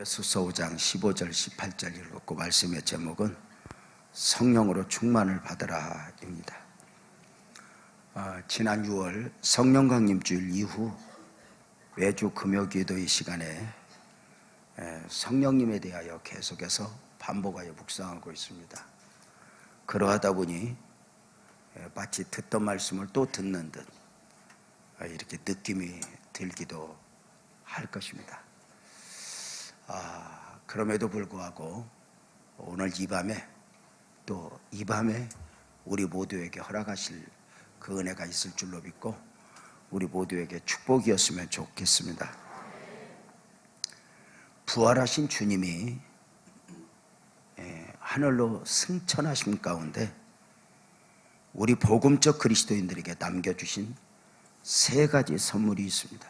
에베소서 5장 15절 18절 읽었고, 말씀의 제목은 성령으로 충만을 받으라입니다. 지난 6월 성령 강림주일 이후 매주 금요기도의 시간에 성령님에 대하여 계속해서 반복하여 묵상하고 있습니다. 그러하다 보니 마치 듣던 말씀을 또 듣는 듯 이렇게 느낌이 들기도 할 것입니다. 그럼에도 불구하고 오늘 이 밤에 또 이 밤에 우리 모두에게 허락하실 그 은혜가 있을 줄로 믿고 우리 모두에게 축복이었으면 좋겠습니다. 부활하신 주님이 하늘로 승천하심 가운데 우리 복음적 그리스도인들에게 남겨주신 세 가지 선물이 있습니다.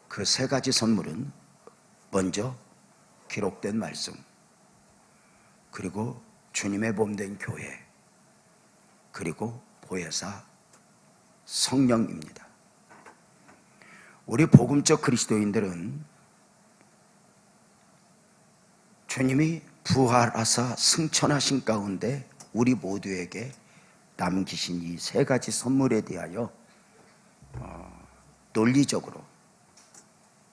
그 세 가지 선물은 먼저 기록된 말씀, 그리고 주님의 몸된 교회, 그리고 보혜사 성령입니다. 우리 복음적 그리스도인들은 주님이 부활하사 승천하신 가운데 우리 모두에게 남기신 이 세 가지 선물에 대하여 논리적으로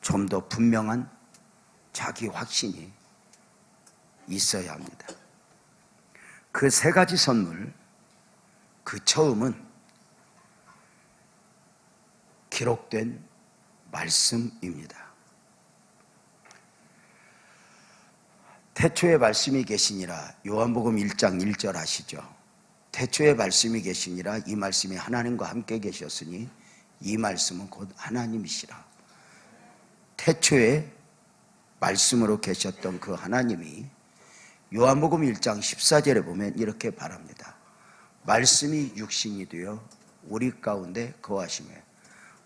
좀 더 분명한 자기 확신이 있어야 합니다. 그 세 가지 선물, 그 처음은 기록된 말씀입니다. 태초에 말씀이 계시니라, 요한복음 1장 1절 아시죠? 태초에 말씀이 계시니라, 이 말씀이 하나님과 함께 계셨으니 이 말씀은 곧 하나님이시라. 태초에 말씀으로 계셨던 그 하나님이 요한복음 1장 14절에 보면 이렇게 말합니다. 말씀이 육신이 되어 우리 가운데 거하시며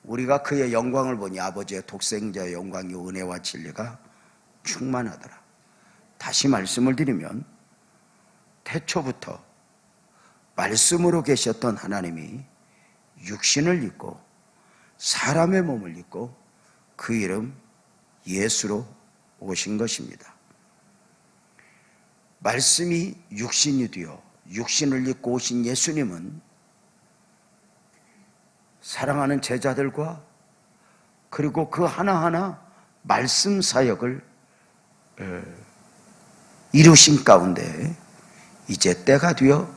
우리가 그의 영광을 보니 아버지의 독생자의 영광이 은혜와 진리가 충만하더라. 다시 말씀을 드리면 태초부터 말씀으로 계셨던 하나님이 육신을 입고 사람의 몸을 입고 그 이름 예수로 오신 것입니다. 말씀이 육신이 되어 육신을 입고 오신 예수님은 사랑하는 제자들과 그리고 그 하나하나 말씀 사역을 이루신 가운데 이제 때가 되어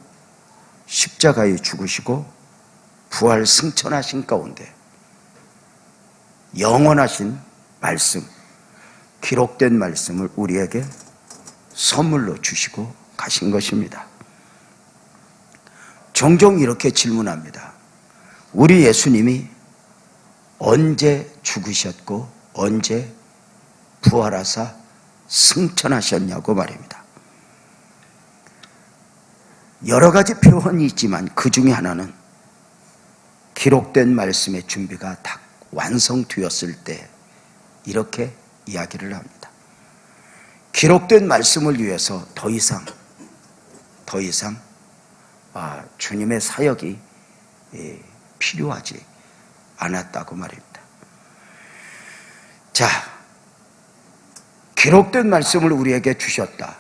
십자가에 죽으시고 부활 승천하신 가운데 영원하신 말씀, 기록된 말씀을 우리에게 선물로 주시고 가신 것입니다. 종종 이렇게 질문합니다. 우리 예수님이 언제 죽으셨고 언제 부활하사 승천하셨냐고 말입니다. 여러 가지 표현이 있지만 그 중에 하나는 기록된 말씀의 준비가 다 완성되었을 때 이렇게 이야기를 합니다. 기록된 말씀을 위해서 더 이상 주님의 사역이 필요하지 않았다고 말입니다. 자, 기록된 말씀을 우리에게 주셨다.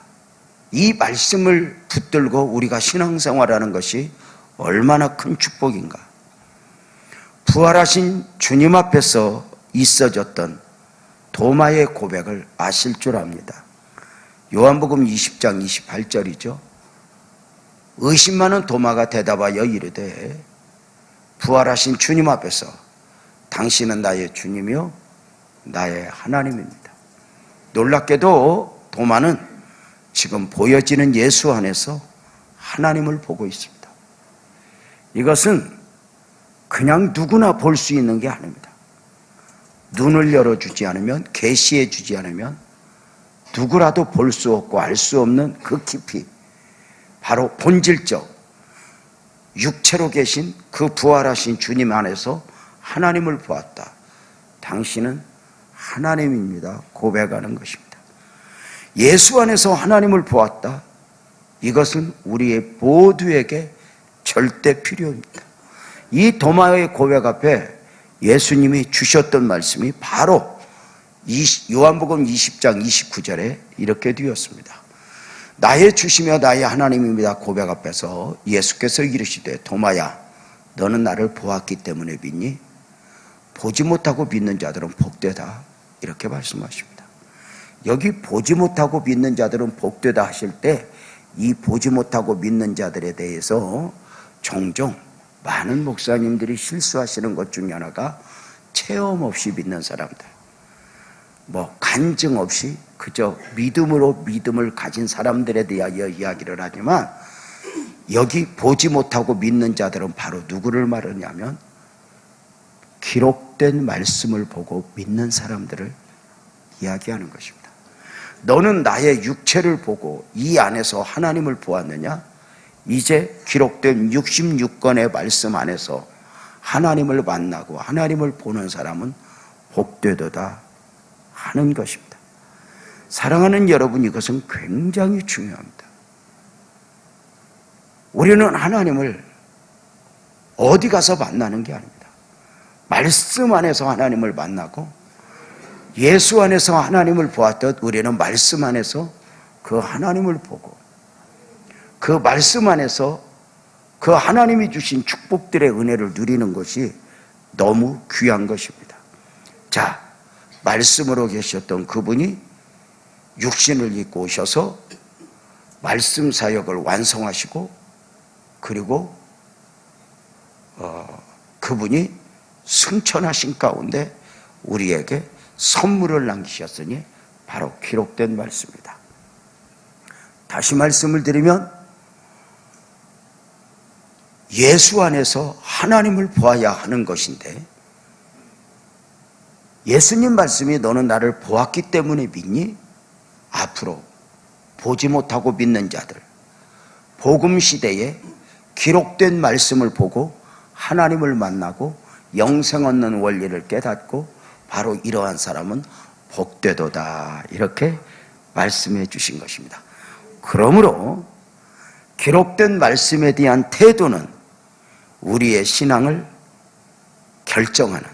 이 말씀을 붙들고 우리가 신앙생활하는 것이 얼마나 큰 축복인가. 부활하신 주님 앞에서 있어졌던 도마의 고백을 아실 줄 압니다. 요한복음 20장 28절이죠. 의심 많은 도마가 대답하여 이르되 부활하신 주님 앞에서 당신은 나의 주님이요 나의 하나님입니다. 놀랍게도 도마는 지금 보여지는 예수 안에서 하나님을 보고 있습니다. 이것은 그냥 누구나 볼 수 있는 게 아닙니다. 눈을 열어주지 않으면, 계시해 주지 않으면 누구라도 볼 수 없고 알 수 없는 그 깊이, 바로 본질적 육체로 계신 그 부활하신 주님 안에서 하나님을 보았다. 당신은 하나님입니다. 고백하는 것입니다. 예수 안에서 하나님을 보았다. 이것은 우리의 모두에게 절대 필요합니다. 이 도마의 고백 앞에 예수님이 주셨던 말씀이 바로 요한복음 20장 29절에 이렇게 되었습니다. 나의 주시며 나의 하나님입니다 고백 앞에서 예수께서 이르시되 도마야 너는 나를 보았기 때문에 믿니? 보지 못하고 믿는 자들은 복되다 이렇게 말씀하십니다. 여기 보지 못하고 믿는 자들은 복되다 하실 때 이 보지 못하고 믿는 자들에 대해서 종종 많은 목사님들이 실수하시는 것 중에 하나가 체험 없이 믿는 사람들, 간증 없이 그저 믿음으로 믿음을 가진 사람들에 대하여 이야기를 하지만 여기 보지 못하고 믿는 자들은 바로 누구를 말하냐면 기록된 말씀을 보고 믿는 사람들을 이야기하는 것입니다. 너는 나의 육체를 보고 이 안에서 하나님을 보았느냐? 이제 기록된 66권의 말씀 안에서 하나님을 만나고 하나님을 보는 사람은 복되도다 하는 것입니다. 사랑하는 여러분, 이것은 굉장히 중요합니다. 우리는 하나님을 어디 가서 만나는 게 아닙니다. 말씀 안에서 하나님을 만나고 예수 안에서 하나님을 보았듯 우리는 말씀 안에서 그 하나님을 보고 그 말씀 안에서 그 하나님이 주신 축복들의 은혜를 누리는 것이 너무 귀한 것입니다. 자, 말씀으로 계셨던 그분이 육신을 입고 오셔서 말씀 사역을 완성하시고 그리고 그분이 승천하신 가운데 우리에게 선물을 남기셨으니 바로 기록된 말씀입니다. 다시 말씀을 드리면 예수 안에서 하나님을 보아야 하는 것인데 예수님 말씀이 너는 나를 보았기 때문에 믿니? 앞으로 보지 못하고 믿는 자들, 복음 시대에 기록된 말씀을 보고 하나님을 만나고 영생 얻는 원리를 깨닫고 바로 이러한 사람은 복되도다 이렇게 말씀해 주신 것입니다. 그러므로 기록된 말씀에 대한 태도는 우리의 신앙을 결정하는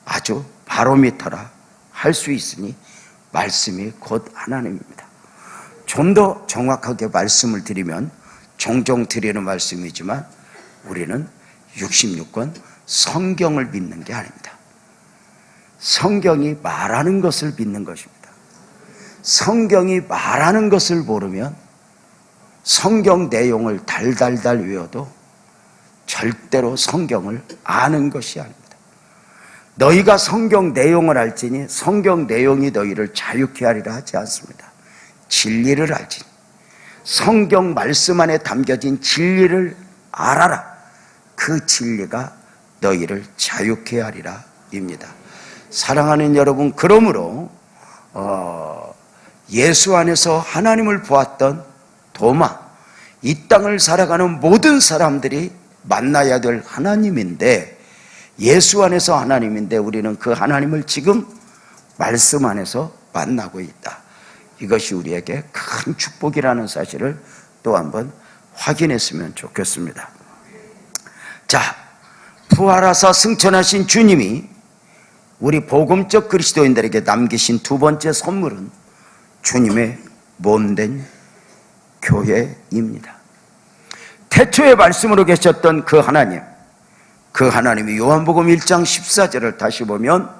아주 바로미터라 할 수 있으니 말씀이 곧 하나님입니다. 좀 더 정확하게 말씀을 드리면 종종 드리는 말씀이지만 우리는 66권 성경을 믿는 게 아닙니다. 성경이 말하는 것을 믿는 것입니다. 성경이 말하는 것을 모르면 성경 내용을 달달달 외워도 절대로 성경을 아는 것이 아닙니다. 너희가 성경 내용을 알지니 성경 내용이 너희를 자유케 하리라 하지 않습니다. 진리를 알지니 성경 말씀 안에 담겨진 진리를 알아라. 그 진리가 너희를 자유케 하리라 입니다. 사랑하는 여러분, 그러므로 예수 안에서 하나님을 보았던 도마, 이 땅을 살아가는 모든 사람들이 만나야 될 하나님인데 예수 안에서 하나님인데 우리는 그 하나님을 지금 말씀 안에서 만나고 있다. 이것이 우리에게 큰 축복이라는 사실을 또 한번 확인했으면 좋겠습니다. 자, 부활하사 승천하신 주님이 우리 복음적 그리스도인들에게 남기신 두 번째 선물은 주님의 몸된 교회입니다. 태초의 말씀으로 계셨던 그 하나님이 요한복음 1장 14절을 다시 보면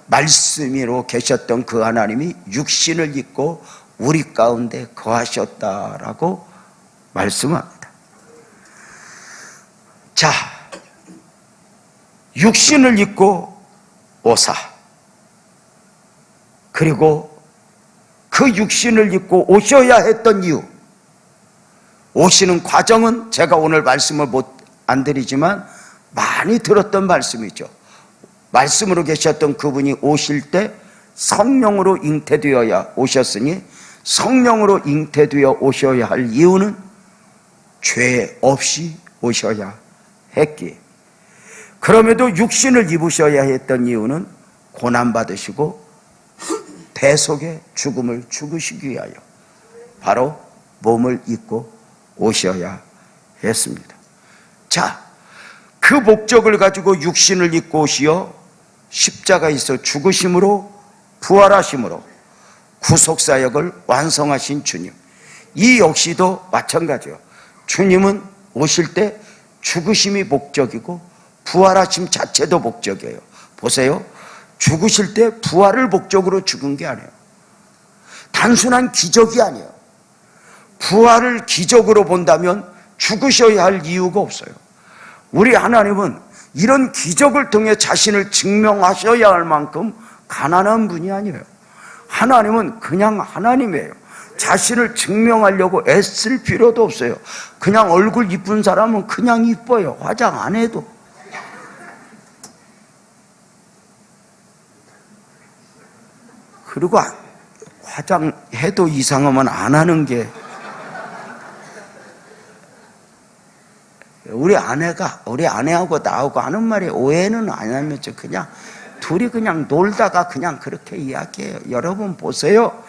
말씀으로 계셨던 그 하나님이 육신을 입고 우리 가운데 거하셨다라고 말씀합니다. 자, 육신을 입고 오사, 그리고 그 육신을 입고 오셔야 했던 이유, 오시는 과정은 제가 오늘 말씀을 안 드리지만 많이 들었던 말씀이죠. 말씀으로 계셨던 그분이 오실 때 성령으로 잉태되어야 오셨으니 성령으로 잉태되어 오셔야 할 이유는 죄 없이 오셔야 했기에, 그럼에도 육신을 입으셔야 했던 이유는 고난받으시고 대속의 죽음을 죽으시기 위하여 바로 몸을 입고 오셔야 했습니다. 자, 그 목적을 가지고 육신을 입고 오시어 십자가에서 죽으심으로 부활하심으로 구속사역을 완성하신 주님, 이 역시도 마찬가지예요. 주님은 오실 때 죽으심이 목적이고 부활하심 자체도 목적이에요. 보세요, 죽으실 때 부활을 목적으로 죽은 게 아니에요. 단순한 기적이 아니에요. 부활을 기적으로 본다면 죽으셔야 할 이유가 없어요. 우리 하나님은 이런 기적을 통해 자신을 증명하셔야 할 만큼 가난한 분이 아니에요. 하나님은 그냥 하나님이에요. 자신을 증명하려고 애쓸 필요도 없어요. 그냥 얼굴 이쁜 사람은 그냥 이뻐요. 화장 안 해도. 그리고 화장해도 이상하면 안 하는 게, 우리 아내하고 나하고 하는 말이 오해는 안 하면서 그냥 둘이 그냥 놀다가 그냥 그렇게 이야기해요. 여러분 보세요.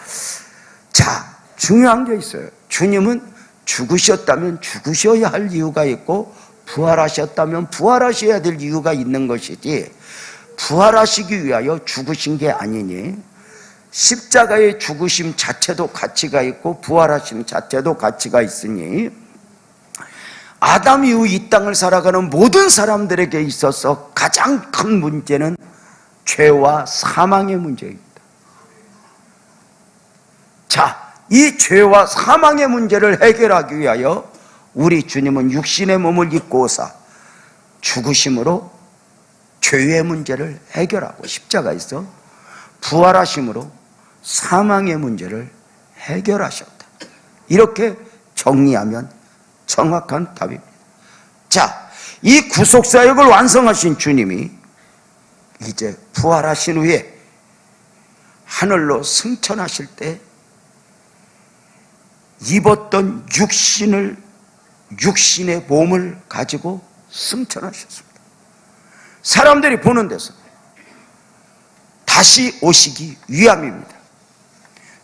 자, 중요한 게 있어요. 주님은 죽으셨다면 죽으셔야 할 이유가 있고 부활하셨다면 부활하셔야 될 이유가 있는 것이지, 부활하시기 위하여 죽으신 게 아니니 십자가의 죽으심 자체도 가치가 있고 부활하심 자체도 가치가 있으니 아담 이후 이 땅을 살아가는 모든 사람들에게 있어서 가장 큰 문제는 죄와 사망의 문제입니다. 자, 이 죄와 사망의 문제를 해결하기 위하여 우리 주님은 육신의 몸을 입고 오사 죽으심으로 죄의 문제를 해결하고 십자가에서 부활하심으로 사망의 문제를 해결하셨다. 이렇게 정리하면 정확한 답입니다. 자, 이 구속사역을 완성하신 주님이 이제 부활하신 후에 하늘로 승천하실 때 입었던 육신의 몸을 가지고 승천하셨습니다. 사람들이 보는 데서 다시 오시기 위함입니다.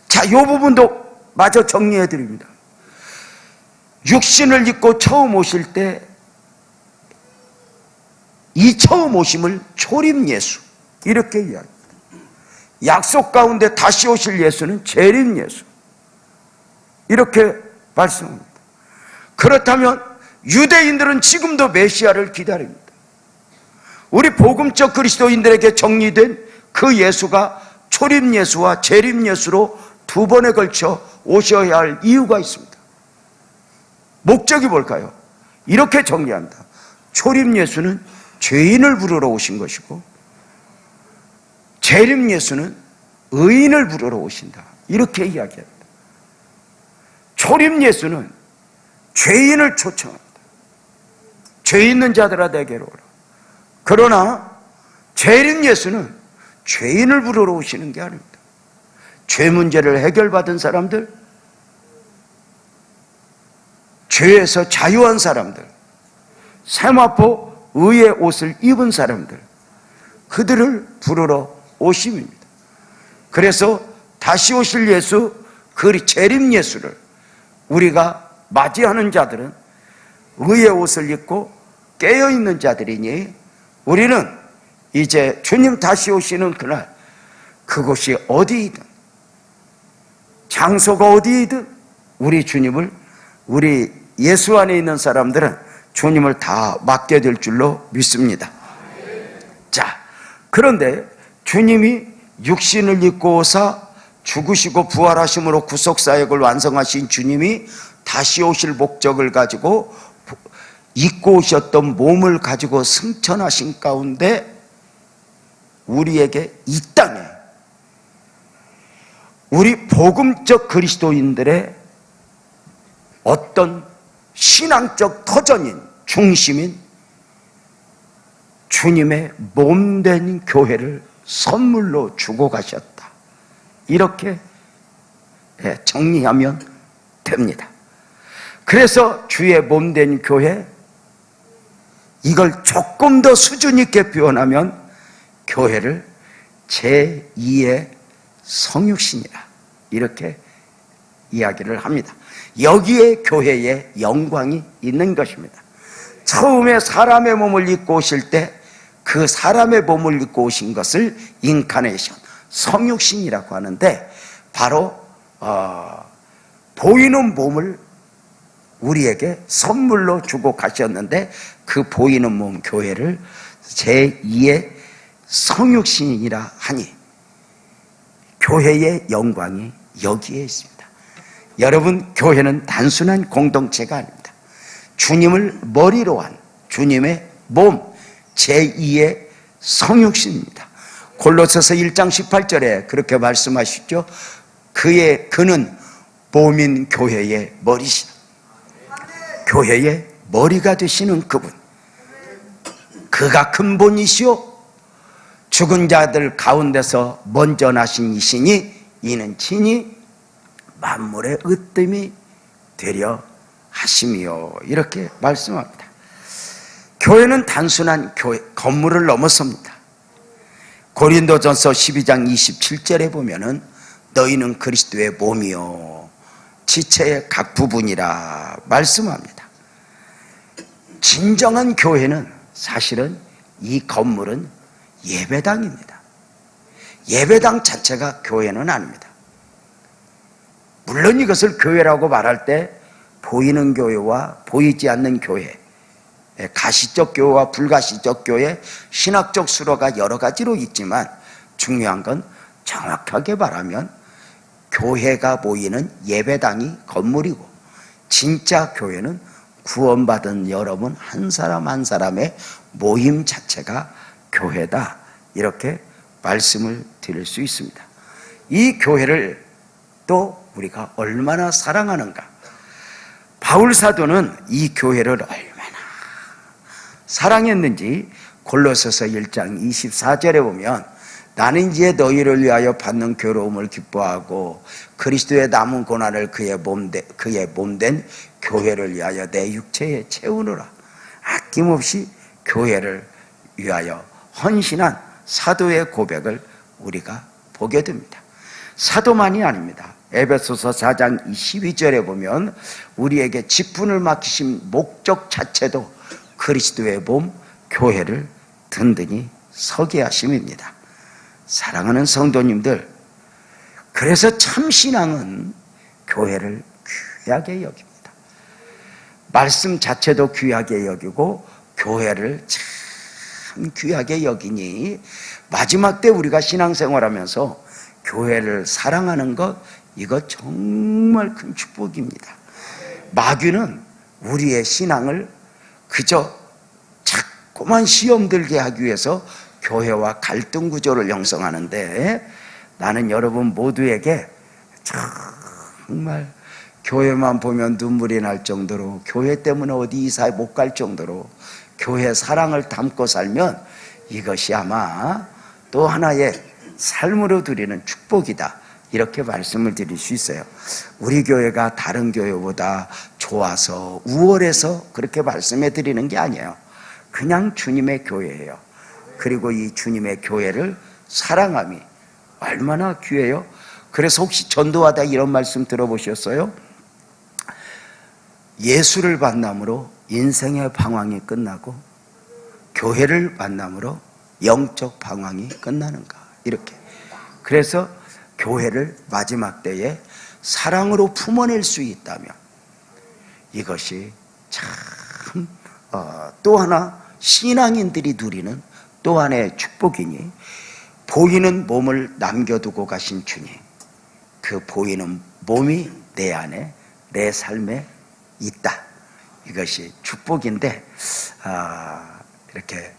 자, 이 부분도 마저 정리해 드립니다. 육신을 입고 처음 오실 때 이 처음 오심을 초림 예수 이렇게 이야기합니다. 약속 가운데 다시 오실 예수는 재림 예수 이렇게 말씀합니다. 그렇다면 유대인들은 지금도 메시아를 기다립니다. 우리 복음적 그리스도인들에게 정리된 그 예수가 초림 예수와 재림 예수로 두 번에 걸쳐 오셔야 할 이유가 있습니다. 목적이 뭘까요? 이렇게 정리합니다. 초림 예수는 죄인을 부르러 오신 것이고 재림 예수는 의인을 부르러 오신다. 이렇게 이야기합니다. 초림 예수는 죄인을 초청합니다. 죄 있는 자들아 내게로 오라. 그러나 재림 예수는 죄인을 부르러 오시는 게 아닙니다. 죄 문제를 해결받은 사람들, 죄에서 자유한 사람들, 세마포 의의 옷을 입은 사람들, 그들을 부르러 오심입니다. 그래서 다시 오실 예수, 그 재림 예수를 우리가 맞이하는 자들은 의의 옷을 입고 깨어있는 자들이니 우리는 이제 주님 다시 오시는 그날, 그곳이 어디이든 장소가 어디이든 우리 주님을, 우리 예수 안에 있는 사람들은 주님을 다 맡게 될 줄로 믿습니다. 자, 그런데 주님이 육신을 입고 오사 죽으시고 부활하심으로 구속사역을 완성하신 주님이 다시 오실 목적을 가지고 입고 오셨던 몸을 가지고 승천하신 가운데 우리에게 이 땅에 우리 복음적 그리스도인들의 어떤 신앙적 터전인 중심인 주님의 몸된 교회를 선물로 주고 가셨다. 이렇게 정리하면 됩니다. 그래서 주의 몸된 교회, 이걸 조금 더 수준 있게 표현하면 교회를 제2의 성육신이라 이렇게 이야기를 합니다. 여기에 교회의 영광이 있는 것입니다. 처음에 사람의 몸을 입고 오실 때 그 사람의 몸을 입고 오신 것을 인카네이션, 성육신이라고 하는데 바로 보이는 몸을 우리에게 선물로 주고 가셨는데 그 보이는 몸 교회를 제2의 성육신이라 하니 교회의 영광이 여기에 있습니다. 여러분, 교회는 단순한 공동체가 아닙니다. 주님을 머리로 한 주님의 몸 제2의 성육신입니다. 골로새서 1장 18절에 그렇게 말씀하시죠. 그는 몸인 교회의 머리시다. 교회의 머리가 되시는 그분, 그가 근본이시오 죽은 자들 가운데서 먼저 나신 이시니 이는 친히 만물의 으뜸이 되려 하심이요, 이렇게 말씀합니다. 교회는 단순한 건물을 넘어섭니다. 고린도전서 12장 27절에 보면은 너희는 그리스도의 몸이요 지체의 각 부분이라 말씀합니다. 진정한 교회는 사실은 이 건물은 예배당입니다. 예배당 자체가 교회는 아닙니다. 물론 이것을 교회라고 말할 때 보이는 교회와 보이지 않는 교회, 가시적 교회와 불가시적 교회, 신학적 수로가 여러 가지로 있지만 중요한 건 정확하게 말하면 교회가 보이는 예배당이 건물이고 진짜 교회는 구원받은 여러분 한 사람 한 사람의 모임 자체가 교회다, 이렇게 말씀을 드릴 수 있습니다. 이 교회를 또 우리가 얼마나 사랑하는가. 바울 사도는 이 교회를 얼마나 사랑했는지 골로새서 1장 24절에 보면 나는 이제 너희를 위하여 받는 괴로움을 기뻐하고 그리스도의 남은 고난을 그의 몸된 교회를 위하여 내 육체에 채우느라. 아낌없이 교회를 위하여 헌신한 사도의 고백을 우리가 보게 됩니다. 사도만이 아닙니다. 에베소서 4장 12절에 보면 우리에게 직분을 맡기신 목적 자체도 그리스도의 몸 교회를 든든히 서게 하심입니다. 사랑하는 성도님들, 그래서 참신앙은 교회를 귀하게 여깁니다. 말씀 자체도 귀하게 여기고 교회를 참 귀하게 여기니 마지막 때 우리가 신앙생활하면서 교회를 사랑하는 것, 이거 정말 큰 축복입니다. 마귀는 우리의 신앙을 그저 자꾸만 시험 들게 하기 위해서 교회와 갈등 구조를 형성하는데, 나는 여러분 모두에게 정말 교회만 보면 눈물이 날 정도로, 교회 때문에 어디 이사 못 갈 정도로 교회 사랑을 담고 살면 이것이 아마 또 하나의 삶으로 드리는 축복이다, 이렇게 말씀을 드릴 수 있어요. 우리 교회가 다른 교회보다 좋아서 우월해서 그렇게 말씀해 드리는 게 아니에요. 그냥 주님의 교회예요. 그리고 이 주님의 교회를 사랑함이 얼마나 귀해요. 그래서 혹시 전도하다 이런 말씀 들어보셨어요? 예수를 만남으로 인생의 방황이 끝나고 교회를 만남으로 영적 방황이 끝나는가, 이렇게. 그래서 교회를 마지막 때에 사랑으로 품어낼 수 있다면 이것이 참 또 하나 신앙인들이 누리는 또 하나의 축복이니, 보이는 몸을 남겨두고 가신 주님, 그 보이는 몸이 내 안에, 내 삶에 있다, 이것이 축복인데, 이렇게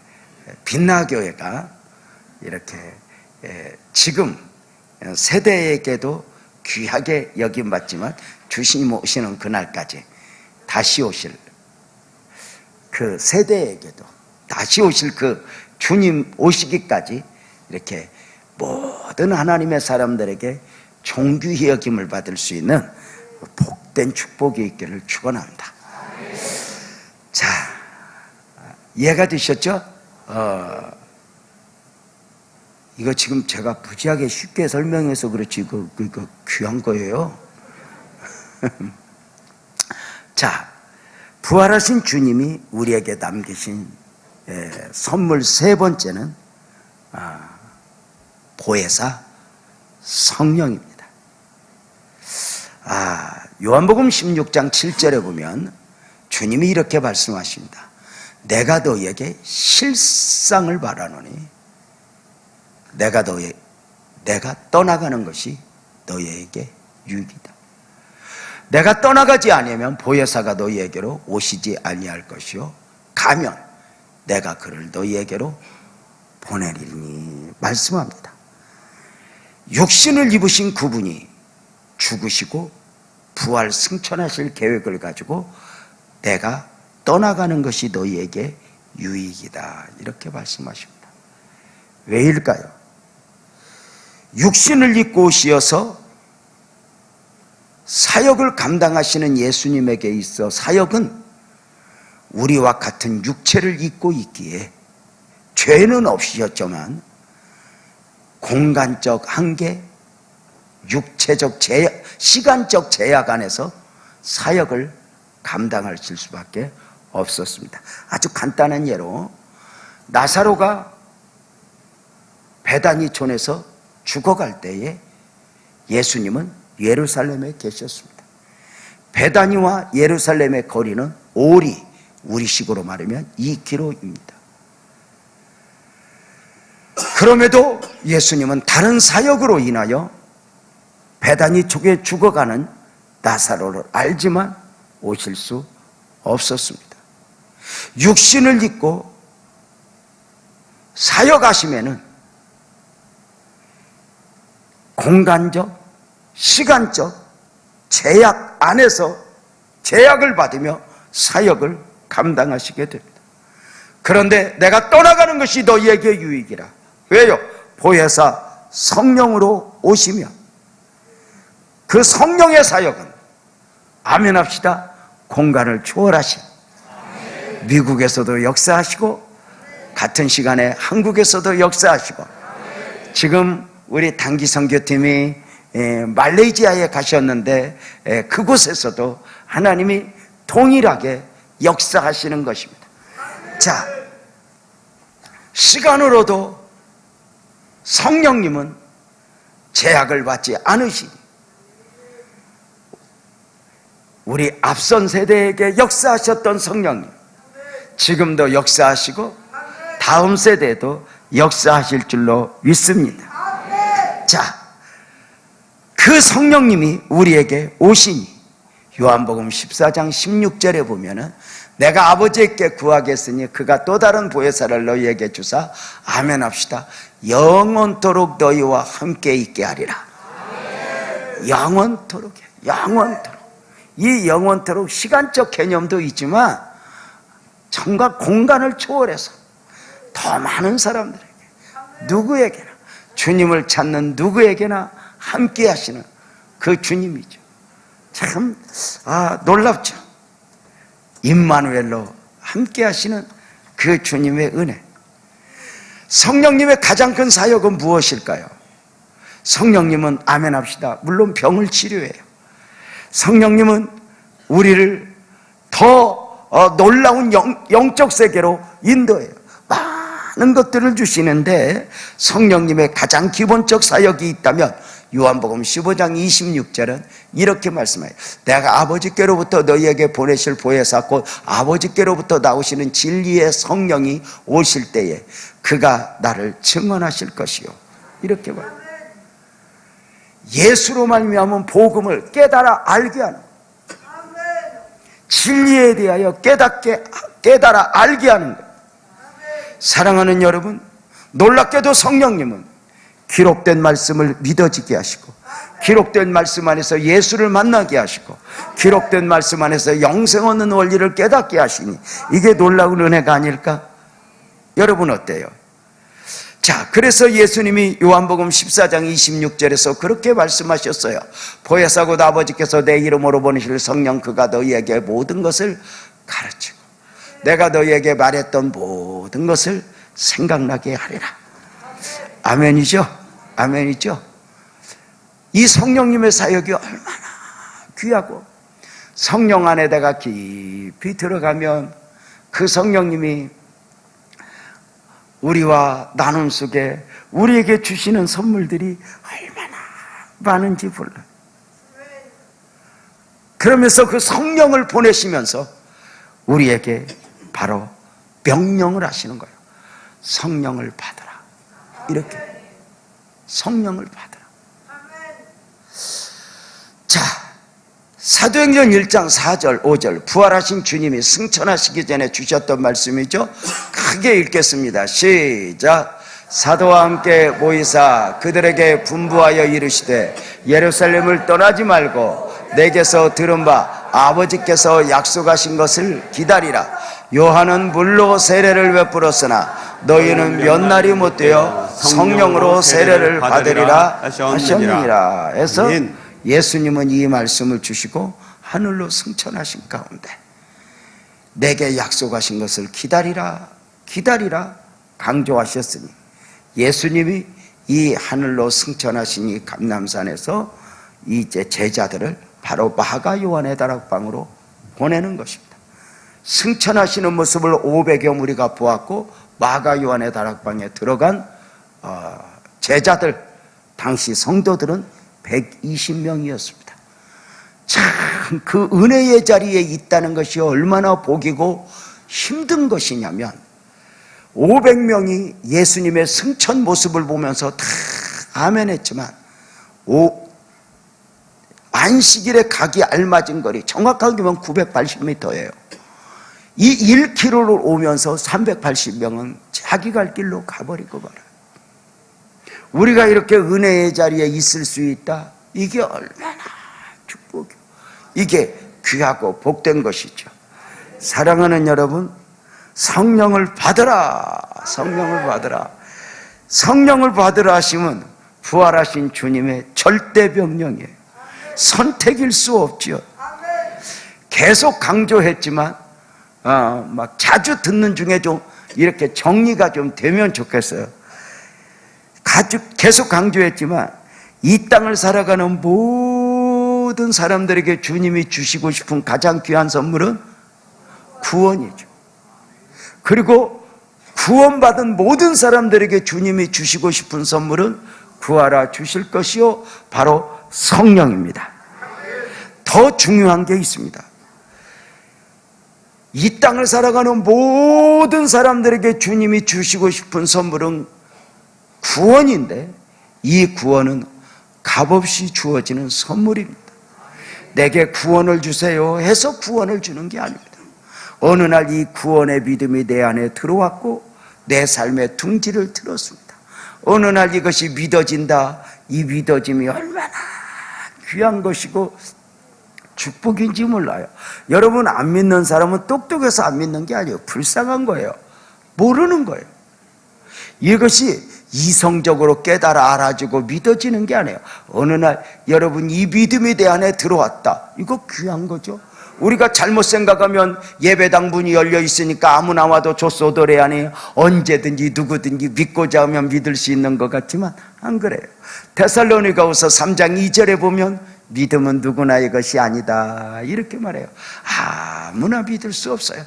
빛나교회가 이렇게 지금 세대에게도 귀하게 여김받지만 주님 오시는 그날까지 다시 오실 그 세대에게도 다시 오실 그 주님 오시기까지 이렇게 모든 하나님의 사람들에게 존귀히 여김을 받을 수 있는 복된 축복이 있기를 축원합니다. 자, 이해가 되셨죠? 이거 지금 제가 부지하게 쉽게 설명해서 그렇지 이거 귀한 거예요. 자, 부활하신 주님이 우리에게 남기신 선물 세 번째는 보혜사 성령입니다. 요한복음 16장 7절에 보면 주님이 이렇게 말씀하십니다. 내가 너에게 실상을 말하노니 내가 떠나가는 것이 너희에게 유익이다. 내가 떠나가지 아니하면 보혜사가 너희에게로 오시지 아니할 것이요 가면 내가 그를 너희에게로 보내리니 말씀합니다. 육신을 입으신 그분이 죽으시고 부활 승천하실 계획을 가지고 내가 떠나가는 것이 너희에게 유익이다 이렇게 말씀하십니다. 왜일까요? 육신을 입고 오시어서 사역을 감당하시는 예수님에게 있어 사역은 우리와 같은 육체를 입고 있기에 죄는 없으셨지만 공간적 한계, 육체적 제약, 시간적 제약 안에서 사역을 감당하실 수밖에 없었습니다. 아주 간단한 예로 나사로가 베다니촌에서 죽어갈 때에 예수님은 예루살렘에 계셨습니다. 베다니와 예루살렘의 거리는 오리, 우리식으로 말하면 2km입니다. 그럼에도 예수님은 다른 사역으로 인하여 베다니 쪽에 죽어가는 나사로를 알지만 오실 수 없었습니다. 육신을 입고 사역하시면은 공간적, 시간적 제약 안에서 제약을 받으며 사역을 감당하시게 됩니다. 그런데 내가 떠나가는 것이 너희에게 유익이라. 왜요? 보혜사 성령으로 오시며 그 성령의 사역은 아멘 합시다. 공간을 초월하신 미국에서도 역사하시고 같은 시간에 한국에서도 역사하시고 지금 우리 단기 선교팀이 말레이시아에 가셨는데 그곳에서도 하나님이 동일하게 역사하시는 것입니다. 자, 시간으로도 성령님은 제약을 받지 않으시니 우리 앞선 세대에게 역사하셨던 성령님 지금도 역사하시고 다음 세대에도 역사하실 줄로 믿습니다. 자, 그 성령님이 우리에게 오시니 요한복음 14장 16절에 보면은 내가 아버지께 구하겠으니 그가 또 다른 보혜사를 너희에게 주사 아멘 합시다. 영원토록 너희와 함께 있게 하리라. 영원토록, 영원토록. 이 영원토록 시간적 개념도 있지만 정말 공간을 초월해서 더 많은 사람들에게 누구에게나 주님을 찾는 누구에게나 함께 하시는 그 주님이죠. 참 놀랍죠. 임마누엘로 함께 하시는 그 주님의 은혜. 성령님의 가장 큰 사역은 무엇일까요? 성령님은 아멘 합시다. 물론 병을 치료해요. 성령님은 우리를 더 놀라운 영적 세계로 인도해요. 많은 것들을 주시는데 성령님의 가장 기본적 사역이 있다면 요한복음 15장 26절은 이렇게 말씀해요. 내가 아버지께로부터 너희에게 보내실 보혜사 곧 아버지께로부터 나오시는 진리의 성령이 오실 때에 그가 나를 증언하실 것이요. 이렇게 말해요. 예수로 말미암은 복음을 깨달아 알게 하는, 진리에 대하여 깨달아 알게 하는 것. 사랑하는 여러분, 놀랍게도 성령님은 기록된 말씀을 믿어지게 하시고 기록된 말씀 안에서 예수를 만나게 하시고 기록된 말씀 안에서 영생 얻는 원리를 깨닫게 하시니 이게 놀라운 은혜가 아닐까? 여러분 어때요? 자, 그래서 예수님이 요한복음 14장 26절에서 그렇게 말씀하셨어요. 보혜사 곧 아버지께서 내 이름으로 보내실 성령 그가 너희에게 모든 것을 가르치고 내가 너희에게 말했던 모든 것을 생각나게 하리라. 아멘이죠? 아멘이죠? 이 성령님의 사역이 얼마나 귀하고 성령 안에다가 깊이 들어가면 그 성령님이 우리와 나눔 속에 우리에게 주시는 선물들이 얼마나 많은지 몰라요. 그러면서 그 성령을 보내시면서 우리에게 바로 명령을 하시는 거예요. 성령을 받으라. 이렇게 성령을 받으라. 자, 사도행전 1장 4절 5절 부활하신 주님이 승천하시기 전에 주셨던 말씀이죠. 크게 읽겠습니다. 시작. 사도와 함께 모이사 그들에게 분부하여 이르시되 예루살렘을 떠나지 말고 내게서 들은 바 아버지께서 약속하신 것을 기다리라. 요한은 물로 세례를 베풀었으나 너희는 몇 날이 못 되어 성령으로 세례를 받으리라 하셨느니라. 해서 예수님은 이 말씀을 주시고 하늘로 승천하신 가운데 내게 약속하신 것을 기다리라 기다리라 강조하셨으니 예수님이 이 하늘로 승천하신 이 감람산에서 이제 제자들을 바로 마가 요한의 다락방으로 보내는 것입니다. 승천하시는 모습을 500여 무리가 보았고 마가 요한의 다락방에 들어간 제자들, 당시 성도들은 120명이었습니다. 참 그 은혜의 자리에 있다는 것이 얼마나 복이고 힘든 것이냐면 500명이 예수님의 승천 모습을 보면서 다 아멘했지만 안식일에 가기 알맞은 거리, 정확하게 보면 980m예요. 이 1km를 오면서 380명은 자기 갈 길로 가버리고 말아요. 우리가 이렇게 은혜의 자리에 있을 수 있다, 이게 얼마나 축복이고 이게 귀하고 복된 것이죠. 사랑하는 여러분, 성령을 받으라. 성령을 받으라. 성령을 받으라 하시면 부활하신 주님의 절대 명령이에요. 선택일 수 없지요. 계속 강조했지만 막 자주 듣는 중에 좀 이렇게 정리가 좀 되면 좋겠어요. 계속 강조했지만 이 땅을 살아가는 모든 사람들에게 주님이 주시고 싶은 가장 귀한 선물은 구원이죠. 그리고 구원받은 모든 사람들에게 주님이 주시고 싶은 선물은 구하라 주실 것이요 바로 성령입니다. 더 중요한 게 있습니다. 이 땅을 살아가는 모든 사람들에게 주님이 주시고 싶은 선물은 구원인데 이 구원은 값없이 주어지는 선물입니다. 내게 구원을 주세요 해서 구원을 주는 게 아닙니다. 어느 날 이 구원의 믿음이 내 안에 들어왔고 내 삶의 둥지를 틀었습니다. 어느 날 이것이 믿어진다. 이 믿어짐이 얼마나 귀한 것이고 축복인지 몰라요. 여러분, 안 믿는 사람은 똑똑해서 안 믿는 게 아니에요. 불쌍한 거예요. 모르는 거예요. 이것이 이성적으로 깨달아 알아지고 믿어지는 게 아니에요. 어느 날 여러분 이 믿음이 내 안에 들어왔다. 이거 귀한 거죠. 우리가 잘못 생각하면 예배당 문이 열려 있으니까 아무나 와도 줬소도래 아니에요. 언제든지 누구든지 믿고자 하면 믿을 수 있는 것 같지만 안 그래요. 데살로니가후서 3장 2절에 보면 믿음은 누구나의 것이 아니다 이렇게 말해요. 아무나 믿을 수 없어요.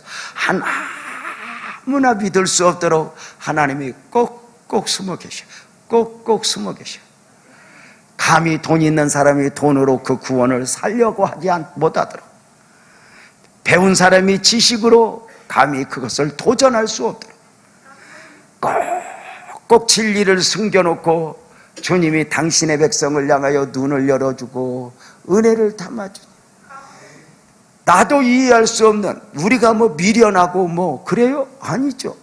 아무나 믿을 수 없도록 하나님이 꼭꼭 숨어 계셔. 꼭꼭 숨어 계셔. 감히 돈 있는 사람이 돈으로 그 구원을 살려고 하지 못하도록, 배운 사람이 지식으로 감히 그것을 도전할 수 없도록 꼭꼭 진리를 숨겨놓고 주님이 당신의 백성을 향하여 눈을 열어주고 은혜를 담아주니, 나도 이해할 수 없는, 우리가 뭐 미련하고 뭐 그래요? 아니죠.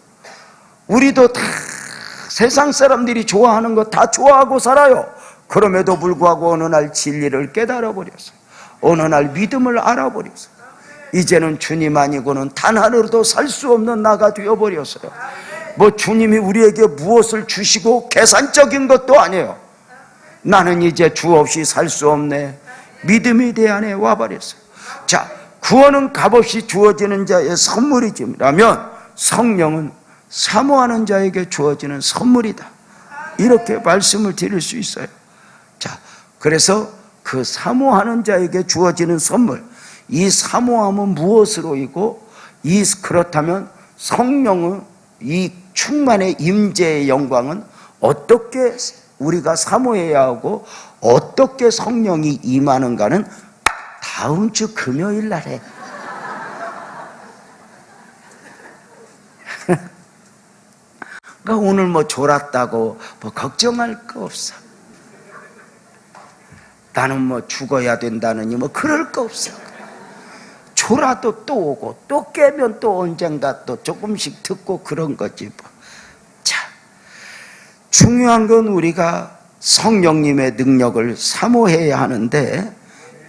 우리도 다 세상 사람들이 좋아하는 거 다 좋아하고 살아요. 그럼에도 불구하고 어느 날 진리를 깨달아 버렸어요. 어느 날 믿음을 알아버렸어요. 이제는 주님 아니고는 단 하루도 살 수 없는 나가 되어버렸어요. 뭐 주님이 우리에게 무엇을 주시고 계산적인 것도 아니에요. 나는 이제 주 없이 살 수 없네. 믿음이 내 안에 와버렸어요. 자, 구원은 값없이 주어지는 자의 선물이지라면 성령은 사모하는 자에게 주어지는 선물이다. 이렇게 말씀을 드릴 수 있어요. 자, 그래서 그 사모하는 자에게 주어지는 선물, 이 사모함은 무엇으로이고, 그렇다면 성령은 이 충만의 임재의 영광은 어떻게 우리가 사모해야 하고 어떻게 성령이 임하는가는 다음 주 금요일 날에 그러니까 오늘 뭐 졸았다고 뭐 걱정할 거 없어. 나는 뭐 죽어야 된다느니 뭐 그럴 거 없어. 졸아도 또 오고 또 깨면 또 언젠가 또 조금씩 듣고 그런 거지 뭐. 자, 중요한 건 우리가 성령님의 능력을 사모해야 하는데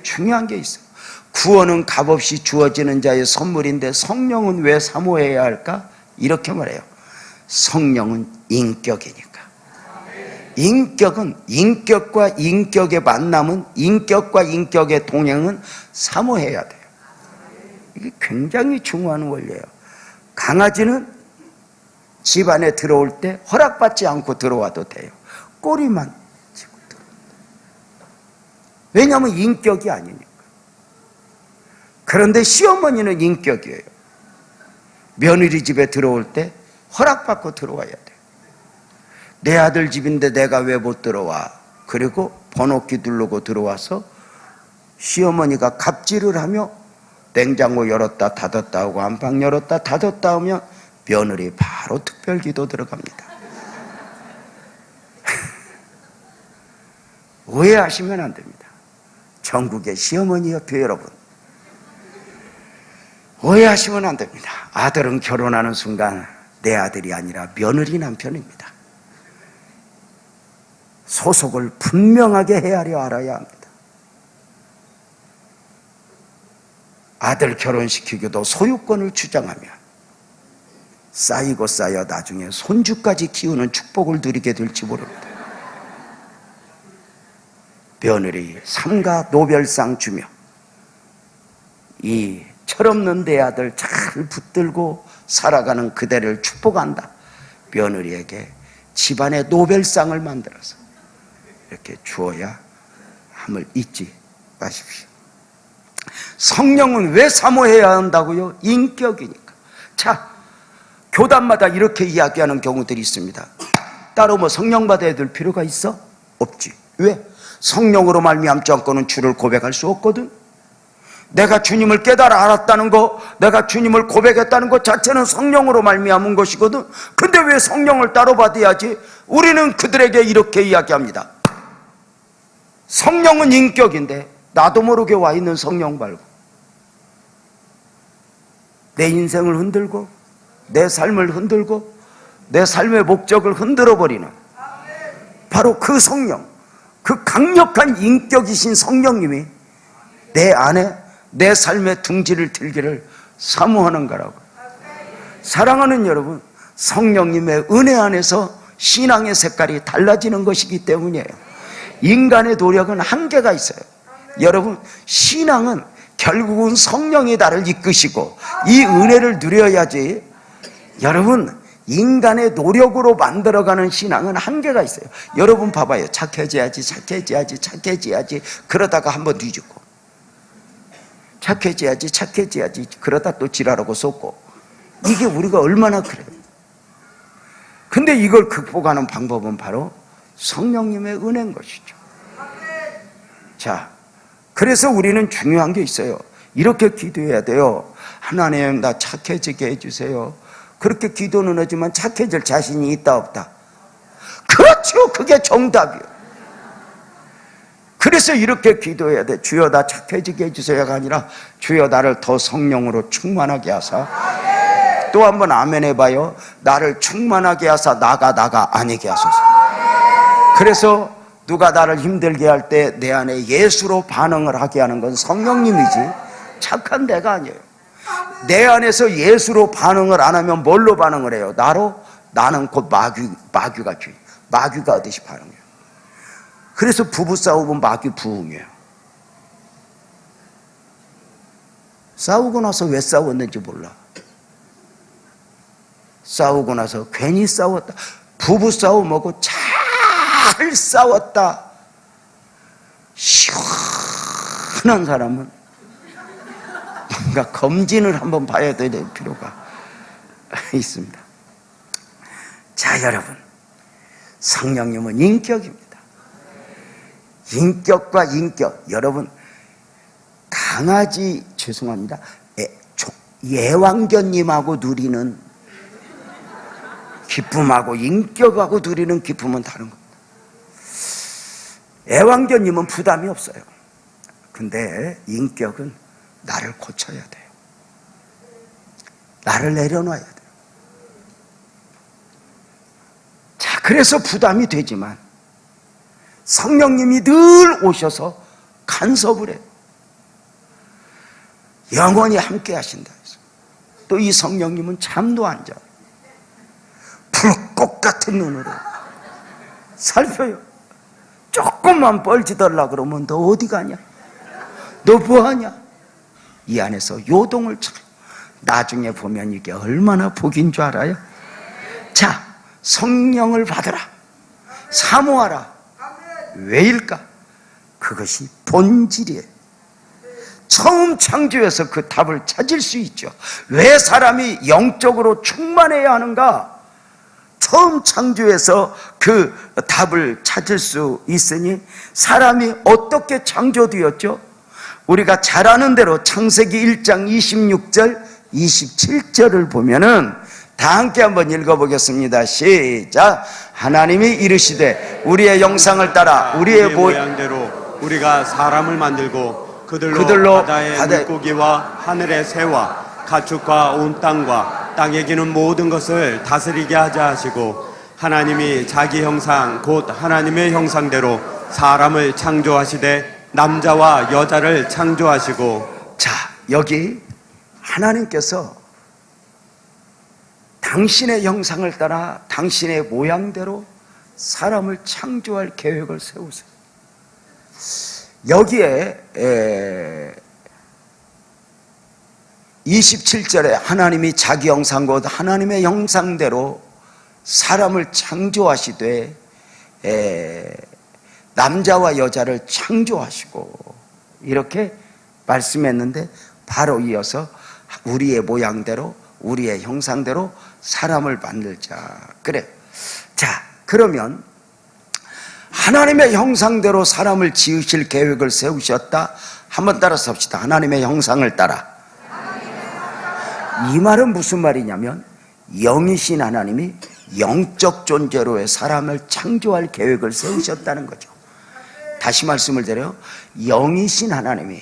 중요한 게 있어요. 구원은 값없이 주어지는 자의 선물인데 성령은 왜 사모해야 할까? 이렇게 말해요. 성령은 인격이니까. 인격은 인격과 인격의 만남은, 인격과 인격의 동행은 사모해야 돼요. 이게 굉장히 중요한 원리예요. 강아지는 집 안에 들어올 때 허락받지 않고 들어와도 돼요. 꼬리만 치고 들어옵니다. 왜냐하면 인격이 아니니까. 그런데 시어머니는 인격이에요. 며느리 집에 들어올 때 허락받고 들어와야 돼요. 내 아들 집인데 내가 왜 못 들어와? 그리고 번호키 누르고 들어와서 시어머니가 갑질을 하며 냉장고 열었다 닫았다 하고 안방 열었다 닫았다 하면 며느리 바로 특별기도 들어갑니다. 오해하시면 안 됩니다. 전국의 시어머니 협회 여러분, 오해하시면 안 됩니다. 아들은 결혼하는 순간 내 아들이 아니라 며느리 남편입니다. 소속을 분명하게 헤아려 알아야 합니다. 아들 결혼시키기도 소유권을 주장하면 쌓이고 쌓여 나중에 손주까지 키우는 축복을 누리게 될지 모릅니다. 며느리 삼가 노별상 주며 이 철없는 내 아들 잘 붙들고 살아가는 그대를 축복한다. 며느리에게 집안의 노벨상을 만들어서 이렇게 주어야 함을 잊지 마십시오. 성령은 왜 사모해야 한다고요? 인격이니까. 자, 교단마다 이렇게 이야기하는 경우들이 있습니다. 따로 뭐 성령 받아야 될 필요가 있어? 없지. 왜? 성령으로 말미암지 않고는 주를 고백할 수 없거든. 내가 주님을 깨달아 알았다는 거, 내가 주님을 고백했다는 것 자체는 성령으로 말미암은 것이거든. 근데 왜 성령을 따로 받아야지? 우리는 그들에게 이렇게 이야기합니다. 성령은 인격인데 나도 모르게 와 있는 성령 말고 내 인생을 흔들고 내 삶을 흔들고 내 삶의 목적을 흔들어버리는 바로 그 성령, 그 강력한 인격이신 성령님이 내 안에 내 삶의 둥지를 들기를 사모하는 거라고. 사랑하는 여러분, 성령님의 은혜 안에서 신앙의 색깔이 달라지는 것이기 때문이에요. 인간의 노력은 한계가 있어요. 여러분, 신앙은 결국은 성령이 나를 이끄시고 이 은혜를 누려야지. 여러분, 인간의 노력으로 만들어가는 신앙은 한계가 있어요. 여러분 봐봐요. 착해져야지 그러다가 한번 뒤집고, 착해져야지 그러다 또 지랄하고 쏟고, 이게 우리가 얼마나 그래요. 근데 이걸 극복하는 방법은 바로 성령님의 은혜인 것이죠. 자, 그래서 우리는 중요한 게 있어요. 이렇게 기도해야 돼요. 하나님, 나 착해지게 해주세요. 그렇게 기도는 하지만 착해질 자신이 있다 없다? 그렇죠. 그게 정답이에요. 그래서 이렇게 기도해야 돼. 주여 나 착해지게 해주세요가 아니라 주여 나를 더 성령으로 충만하게 하사. 또 한번 아멘 해봐요. 나를 충만하게 하사 나가 아니게 하소서. 그래서 누가 나를 힘들게 할 때 내 안에 예수로 반응을 하게 하는 건 성령님이지 착한 내가 아니에요. 내 안에서 예수로 반응을 안 하면 뭘로 반응을 해요? 나로? 나는 곧 마귀가 주인. 마귀가 하듯이 반응해요. 그래서 부부싸움은 마귀 부흥이에요. 싸우고 나서 왜 싸웠는지 몰라. 싸우고 나서 괜히 싸웠다. 부부싸움하고 잘 싸웠다. 시원한 사람은 뭔가 검진을 한번 봐야 될 필요가 있습니다. 자, 여러분, 성령님은 인격입니다. 인격과 인격. 여러분, 강아지, 죄송합니다, 예왕견님하고 누리는 기쁨하고 인격하고 누리는 기쁨은 다른 겁니다. 애완견님은 부담이 없어요. 근데 인격은 나를 고쳐야 돼요. 나를 내려놔야 돼요. 자, 그래서 부담이 되지만 성령님이 늘 오셔서 간섭을 해요. 영원히 함께 하신다 해서. 또 이 성령님은 잠도 안 자요. 불꽃 같은 눈으로 살펴요. 조금만 뻘짓하려고 그러면 너 어디 가냐? 너 뭐하냐? 이 안에서 요동을 쳐요. 나중에 보면 이게 얼마나 복인 줄 알아요? 자, 성령을 받으라, 사모하라. 왜일까? 그것이 본질이에요. 처음 창조해서 그 답을 찾을 수 있죠. 왜 사람이 영적으로 충만해야 하는가? 처음 창조해서 그 답을 찾을 수 있으니 사람이 어떻게 창조되었죠? 우리가 잘 아는 대로 창세기 1장 26절 27절을 보면은 다 함께 한번 읽어보겠습니다. 시작. 하나님이 이르시되 우리의 영상을 따라 우리의 모양대로 우리가 사람을 만들고 그들로 바다의 물고기와 하늘의 새와 가축과 온 땅과 땅에 기는 모든 것을 다스리게 하자 하시고, 하나님이 자기 형상 곧 하나님의 형상대로 사람을 창조하시되 남자와 여자를 창조하시고. 자, 여기 하나님께서 당신의 형상을 따라 당신의 모양대로 사람을 창조할 계획을 세우세요. 여기에 27절에 하나님이 자기 형상 곧 하나님의 형상대로 사람을 창조하시되 남자와 여자를 창조하시고 이렇게 말씀했는데, 바로 이어서 우리의 모양대로 우리의 형상대로 사람을 만들자. 그래. 자, 그러면 하나님의 형상대로 사람을 지으실 계획을 세우셨다. 한번 따라서 합시다. 하나님의 형상을 따라. 이 말은 무슨 말이냐면 영이신 하나님이 영적 존재로의 사람을 창조할 계획을 세우셨다는 거죠. 다시 말씀을 드려요. 영이신 하나님이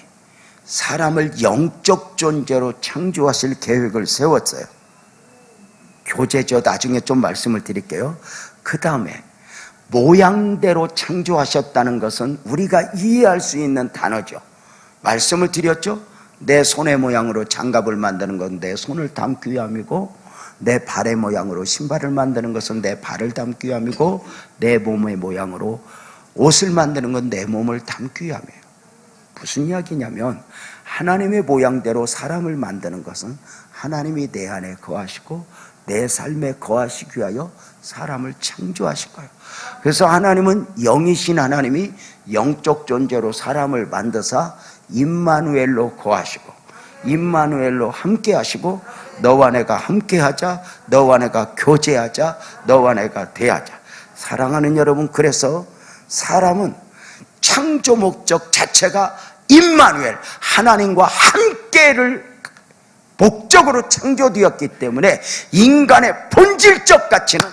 사람을 영적 존재로 창조하실 계획을 세웠어요. 교재죠. 나중에 좀 말씀을 드릴게요. 그 다음에 모양대로 창조하셨다는 것은 우리가 이해할 수 있는 단어죠. 말씀을 드렸죠. 내 손의 모양으로 장갑을 만드는 건 내 손을 담기 위함이고, 내 발의 모양으로 신발을 만드는 것은 내 발을 담기 위함이고, 내 몸의 모양으로 옷을 만드는 건 내 몸을 담기 위함이에요. 무슨 이야기냐면 하나님의 모양대로 사람을 만드는 것은 하나님이 내 안에 거하시고 내 삶에 거하시기 위하여 사람을 창조하실 거예요. 그래서 하나님은 영이신 하나님이 영적 존재로 사람을 만드사 임마누엘로 거하시고 임마누엘로 함께 하시고, 너와 내가 함께 하자, 너와 내가 교제하자, 너와 내가 대하자. 사랑하는 여러분, 그래서 사람은 창조 목적 자체가 임마누엘, 하나님과 함께를 목적으로 창조되었기 때문에 인간의 본질적 가치는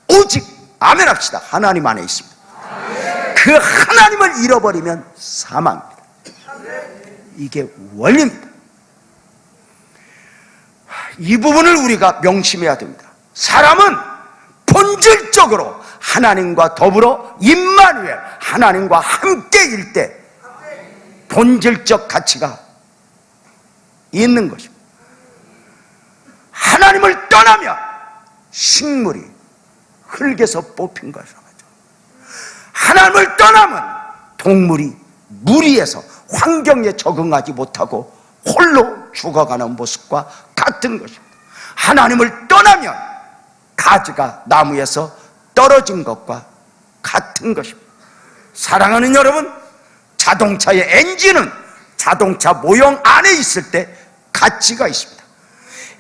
오직, 아멘 합시다, 하나님 안에 있습니다. 그 하나님을 잃어버리면 사망입니다. 이게 원리입니다. 이 부분을 우리가 명심해야 됩니다. 사람은 본질적으로 하나님과 더불어 임마누엘, 하나님과 함께일 때 본질적 가치가 있는 것입니다. 하나님을 떠나면 식물이 흙에서 뽑힌 것이죠. 하나님을 떠나면 동물이 무리해서 환경에 적응하지 못하고 홀로 죽어가는 모습과 같은 것입니다. 하나님을 떠나면 가지가 나무에서 떨어진 것과 같은 것입니다. 사랑하는 여러분, 자동차의 엔진은 자동차 모형 안에 있을 때 가치가 있습니다.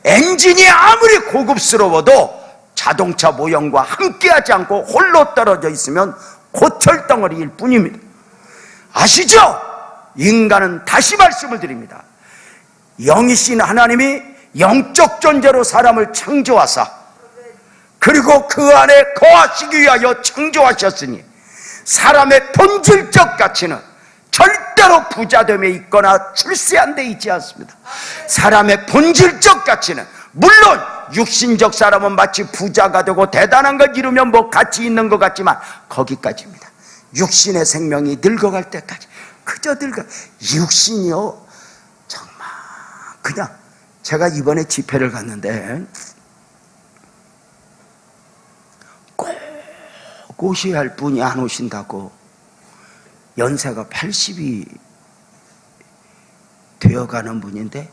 엔진이 아무리 고급스러워도 자동차 모형과 함께하지 않고 홀로 떨어져 있으면 고철덩어리일 뿐입니다. 아시죠? 인간은, 다시 말씀을 드립니다, 영이신 하나님이 영적 존재로 사람을 창조하사 그리고 그 안에 거하시기 위하여 창조하셨으니 사람의 본질적 가치는 절대로 부자됨에 있거나 출세한 데 있지 않습니다. 사람의 본질적 가치는, 물론 육신적 사람은 마치 부자가 되고 대단한 걸 이루면 뭐 가치 있는 것 같지만 거기까지입니다. 육신의 생명이 늙어갈 때까지. 그저 육신이요, 정말 그냥. 제가 이번에 집회를 갔는데 꼭 오셔야 할 분이 안 오신다고, 연세가 80이 되어가는 분인데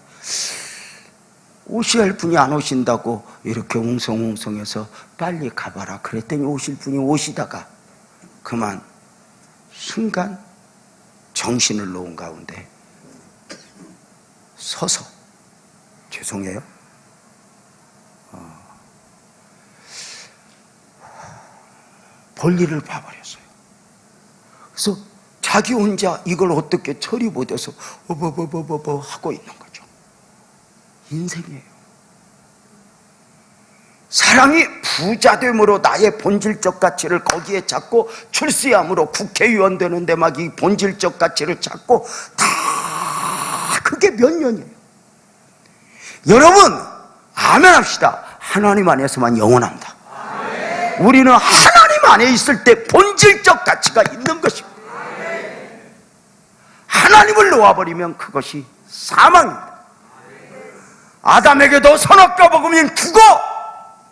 오셔야 할 분이 안 오신다고 이렇게 웅성웅성해서 빨리 가봐라 그랬더니 오실 분이 오시다가 그만 순간 정신을 놓은 가운데 서서, 죄송해요, 볼일을 봐버렸어요. 그래서 자기 혼자 이걸 어떻게 처리 못해서 하고 있는 거죠. 인생이에요. 사람이 부자됨으로 나의 본질적 가치를 거기에 찾고, 출세함으로 국회의원 되는데 막 이 본질적 가치를 찾고, 다 그게 몇 년이에요. 여러분, 아멘 합시다. 하나님 안에서만 영원합니다. 우리는 하나님 안에 있을 때 본질적 가치가 있는 것입니다. 하나님을 놓아버리면 그것이 사망입니다. 아담에게도 선악과 먹으면 죽어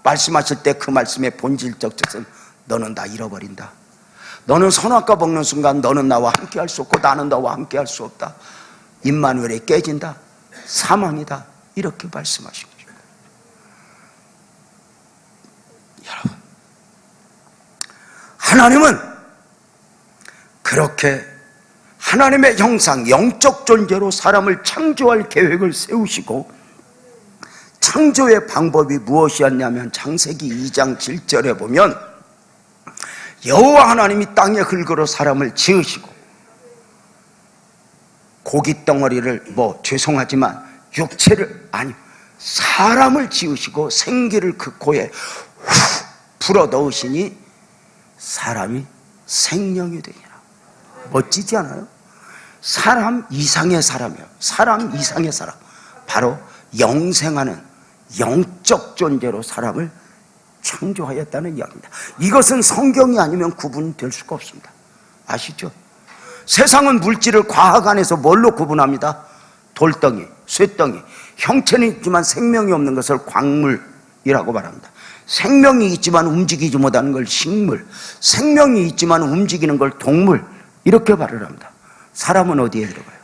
말씀하실 때 그 말씀의 본질적 뜻은 너는 다 잃어버린다. 너는 선악과 먹는 순간 너는 나와 함께 할 수 없고 나는 너와 함께 할 수 없다. 임마누엘이 깨진다. 사망이다. 이렇게 말씀하신 거죠. 여러분, 하나님은 그렇게 하나님의 형상, 영적 존재로 사람을 창조할 계획을 세우시고, 창조의 방법이 무엇이었냐면 창세기 2장 7절에 보면 여호와 하나님이 땅의 흙으로 사람을 지으시고 고깃덩어리를, 죄송하지만 육체를, 아니 사람을 지으시고 생기를 그 코에 후 불어 넣으시니 사람이 생명이 되니라. 멋지지 않아요? 사람 이상의 사람이요. 사람 이상의 사람. 바로 영생하는 영적 존재로 사람을 창조하였다는 이야기입니다. 이것은 성경이 아니면 구분될 수가 없습니다. 아시죠? 세상은 물질을 과학 안에서 뭘로 구분합니다? 돌덩이, 쇠덩이. 형체는 있지만 생명이 없는 것을 광물이라고 말합니다. 생명이 있지만 움직이지 못하는 걸 식물, 생명이 있지만 움직이는 걸 동물, 이렇게 말을 합니다. 사람은 어디에 들어가요?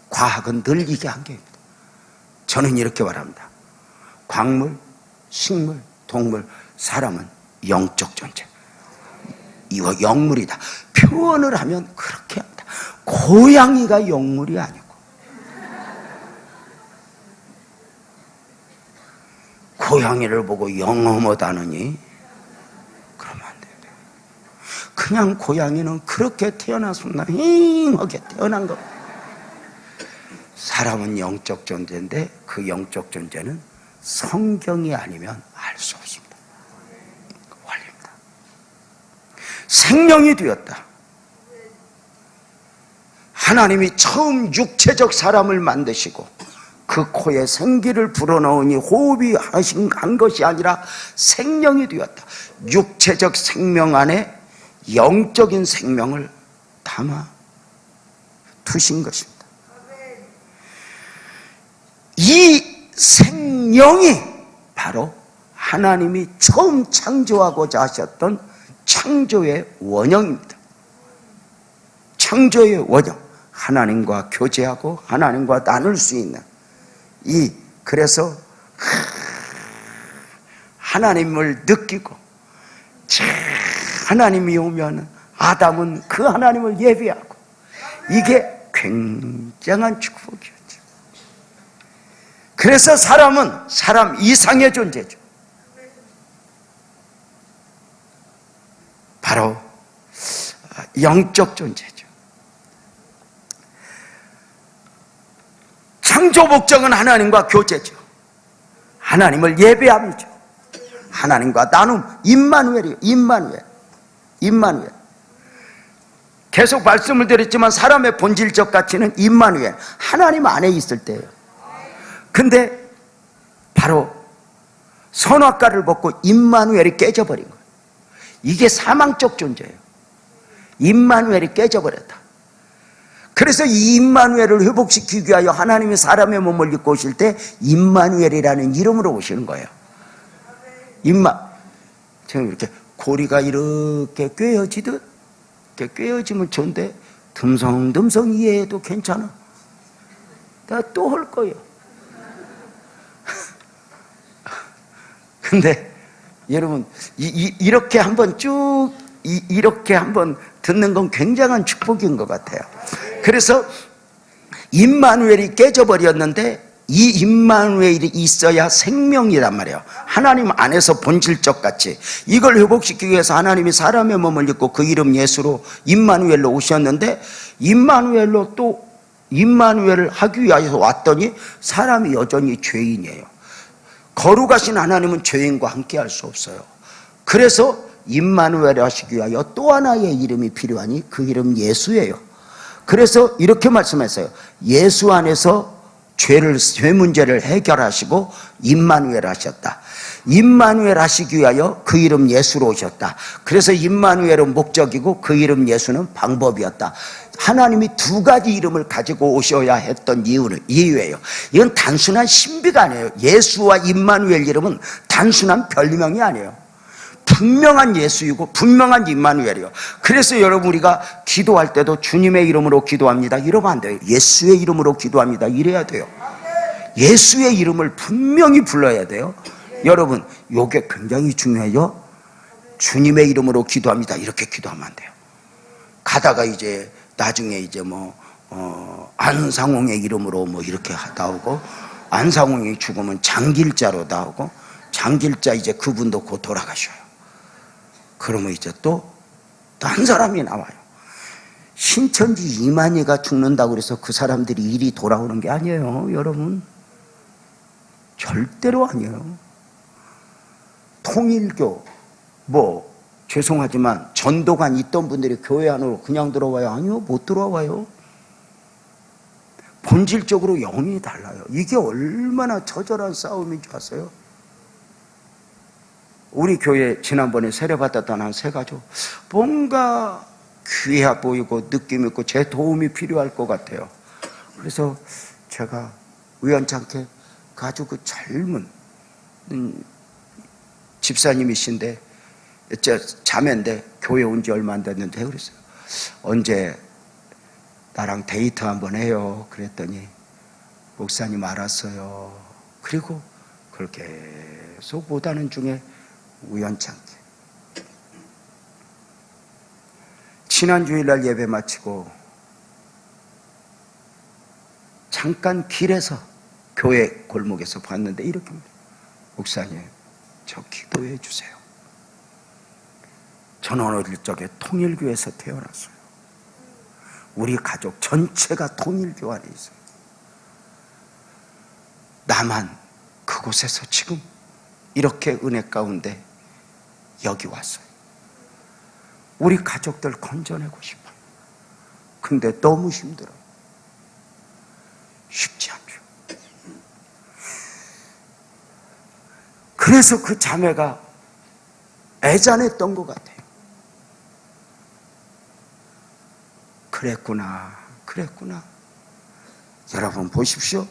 과학은 늘 이게 한계입니다. 저는 이렇게 말합니다. 광물, 식물, 동물, 사람은 영적 존재. 이거 영물이다. 표현을 하면 그렇게 합니다. 고양이가 영물이 아니고, 고양이를 보고 영어못하느니 그러면 안 돼요. 그냥 고양이는 그렇게 태어났습니다. 힝하게 태어난 겁니다. 사람은 영적 존재인데 그 영적 존재는 성경이 아니면 알 수 없습니다. 원리입니다. 생명이 되었다. 하나님이 처음 육체적 사람을 만드시고 그 코에 생기를 불어넣으니 호흡이 한 것이 아니라 생명이 되었다. 육체적 생명 안에 영적인 생명을 담아 두신 것입니다. 이 생명이 바로 하나님이 처음 창조하고자 하셨던 창조의 원형입니다. 창조의 원형, 하나님과 교제하고 하나님과 나눌 수 있는 그래서 하나님을 느끼고, 하나님이 오면 아담은 그 하나님을 예배하고, 이게 굉장한 축복이었죠. 그래서 사람은 사람 이상의 존재죠. 바로 영적 존재죠. 창조 목적은 하나님과 교제죠. 하나님을 예배함이죠. 하나님과 나눔, 임마누엘이에요. 임마누엘. 계속 말씀을 드렸지만 사람의 본질적 가치는 임마누엘, 하나님 안에 있을 때예요. 근데 바로 선악과를 먹고 임마누엘이 깨져버린 거예요. 이게 사망적 존재예요. 임마누엘이 깨져버렸다. 그래서 이 임마누엘을 회복시키기 위하여 하나님이 사람의 몸을 입고 오실 때 임마누엘이라는 이름으로 오시는 거예요. 지금 이렇게 고리가 이렇게 꿰어지듯, 이렇게 꿰어지면 좋은데 듬성듬성 이해해도 괜찮아. 나 또 할 거예요. 근데 여러분 이렇게 한번 쭉 이렇게 한번 듣는 건 굉장한 축복인 것 같아요. 그래서 임마누엘이 깨져버렸는데 이 임마누엘이 있어야 생명이란 말이에요. 하나님 안에서 본질적 가치, 이걸 회복시키기 위해서 하나님이 사람의 몸을 입고 그 이름 예수로 임마누엘로 오셨는데, 임마누엘로 또 임마누엘을 하기 위해서 왔더니 사람이 여전히 죄인이에요. 거룩하신 하나님은 죄인과 함께 할 수 없어요. 그래서 임마누엘을 하시기 위하여 또 하나의 이름이 필요하니 그 이름 예수예요. 그래서 이렇게 말씀했어요. 예수 안에서 죄 문제를 해결하시고 임마누엘 하셨다. 임마누엘 하시기 위하여 그 이름 예수로 오셨다. 그래서 임마누엘은 목적이고 그 이름 예수는 방법이었다. 하나님이 두 가지 이름을 가지고 오셔야 했던 이유예요. 이건 단순한 신비가 아니에요. 예수와 임마누엘 이름은 단순한 별명이 아니에요. 분명한 예수이고 분명한 임마누엘이요. 그래서 여러분, 우리가 기도할 때도 주님의 이름으로 기도합니다 이러면 안 돼요. 예수의 이름으로 기도합니다 이래야 돼요. 예수의 이름을 분명히 불러야 돼요. 여러분, 이게 굉장히 중요해요. 주님의 이름으로 기도합니다 이렇게 기도하면 안 돼요. 가다가 이제 나중에 이제 안상홍의 이름으로 이렇게 나오고, 안상홍이 죽으면 장길자로 나오고, 장길자 이제 그분도 곧 돌아가셔요. 그러면 이제 또 한 사람이 나와요. 신천지 이만희가 죽는다고 그래서 그 사람들이 일이 돌아오는 게 아니에요. 여러분, 절대로 아니에요. 통일교 죄송하지만 전도관 있던 분들이 교회 안으로 그냥 들어와요? 아니요, 못 들어와요. 본질적으로 영이 달라요. 이게 얼마나 처절한 싸움인 줄 아세요? 우리 교회 지난번에 세례받았던 한 세 가족, 뭔가 귀해 보이고 느낌 있고 제 도움이 필요할 것 같아요. 그래서 제가 우연찮게 아주 그 젊은 집사님이신데, 자매인데 교회 온 지 얼마 안 됐는데 그랬어요. 언제 나랑 데이트 한번 해요? 그랬더니 목사님 알았어요. 그리고 그렇게 계속 못하는 중에 우연찮게 지난 주일날 예배 마치고 잠깐 길에서 교회 골목에서 봤는데 이렇게, 목사님 저 기도해 주세요. 저는 어릴 적에 통일교에서 태어났어요. 우리 가족 전체가 통일교 안에 있어요. 나만 그곳에서 지금 이렇게 은혜 가운데 여기 왔어요. 우리 가족들 건져내고 싶어요. 근데 너무 힘들어요. 쉽지 않죠. 그래서 그 자매가 애잔했던 것 같아요. 그랬구나. 여러분 보십시오.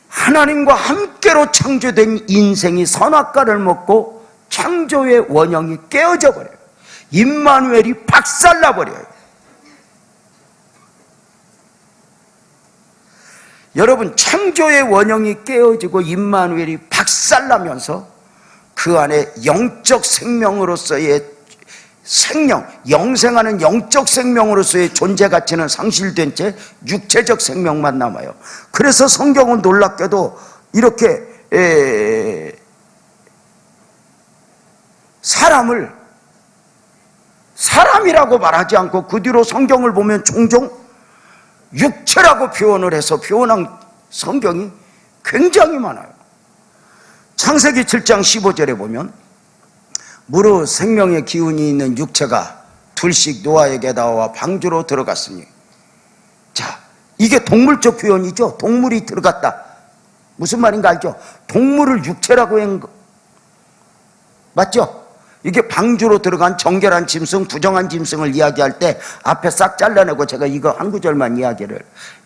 하나님과 함께로 창조된 인생이 선악과를 먹고 창조의 원형이 깨어져 버려요. 임마누엘이 박살나 버려요. 여러분, 창조의 원형이 깨어지고 임마누엘이 박살나면서 그 안에 영적 생명으로서의 생명, 영생하는 영적 생명으로서의 존재 가치는 상실된 채 육체적 생명만 남아요. 그래서 성경은 놀랍게도 이렇게 사람을 사람이라고 말하지 않고 그 뒤로 성경을 보면 종종 육체라고 표현을 해서 표현한 성경이 굉장히 많아요. 창세기 7장 15절에 보면 무릇 생명의 기운이 있는 육체가 둘씩 노아에게 나와 방주로 들어갔으니, 자, 이게 동물적 표현이죠. 동물이 들어갔다. 무슨 말인가 알죠? 동물을 육체라고 한 거 맞죠? 이게 방주로 들어간 정결한 짐승, 부정한 짐승을 이야기할 때 앞에 싹 잘라내고 제가 이거 한 구절만 이야기를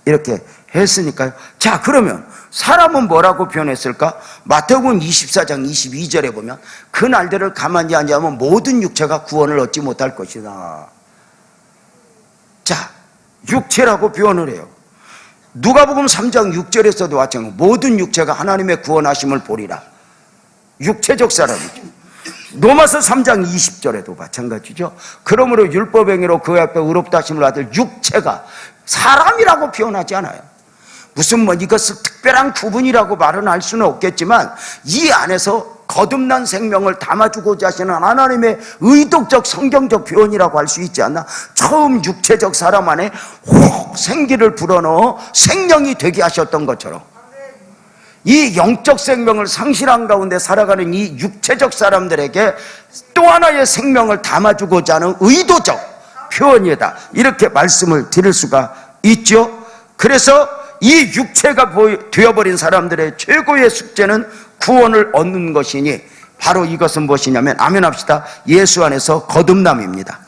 이렇게 했으니까요. 자, 그러면 사람은 뭐라고 표현했을까? 마태복음 24장 22절에 보면 그 날들을 가만히 하냐면 모든 육체가 구원을 얻지 못할 것이다. 자, 육체라고 표현을 해요. 누가복음 3장 6절에서도 마찬가지로 모든 육체가 하나님의 구원하심을 보리라. 육체적 사람이죠. 로마서 3장 20절에도 마찬가지죠. 그러므로 율법행위로 그 앞에 의롭다 하심을 받을 육체가, 사람이라고 표현하지 않아요. 무슨 뭐 이것을 특별한 구분이라고 말은 할 수는 없겠지만 이 안에서 거듭난 생명을 담아주고자 하시는 하나님의 의도적 성경적 표현이라고 할 수 있지 않나? 처음 육체적 사람 안에 혹 생기를 불어넣어 생명이 되게 하셨던 것처럼 이 영적 생명을 상실한 가운데 살아가는 이 육체적 사람들에게 또 하나의 생명을 담아주고자 하는 의도적 표현이다, 이렇게 말씀을 드릴 수가 있죠. 그래서 이 육체가 되어버린 사람들의 최고의 숙제는 구원을 얻는 것이니 바로 이것은 무엇이냐면, 아멘 합시다, 예수 안에서 거듭남입니다.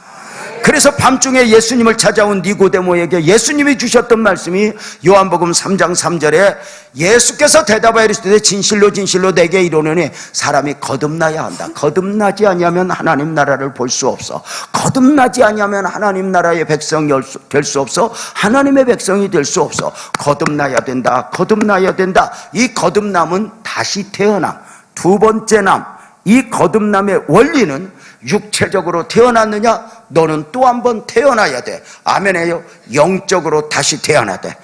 그래서 밤중에 예수님을 찾아온 니고데모에게 예수님이 주셨던 말씀이 요한복음 3장 3절에 예수께서 대답하여 이르시되 진실로 진실로 내게 이르노니 사람이 거듭나야 한다. 거듭나지 아니하면 하나님 나라를 볼 수 없어. 거듭나지 아니하면 하나님 나라의 백성이 될 수 없어. 하나님의 백성이 될 수 없어. 거듭나야 된다. 거듭나야 된다. 이 거듭남은 다시 태어남, 두 번째 남. 이 거듭남의 원리는 육체적으로 태어났느냐? 너는 또 한 번 태어나야 돼. 아멘해요. 영적으로 다시 태어나야 돼.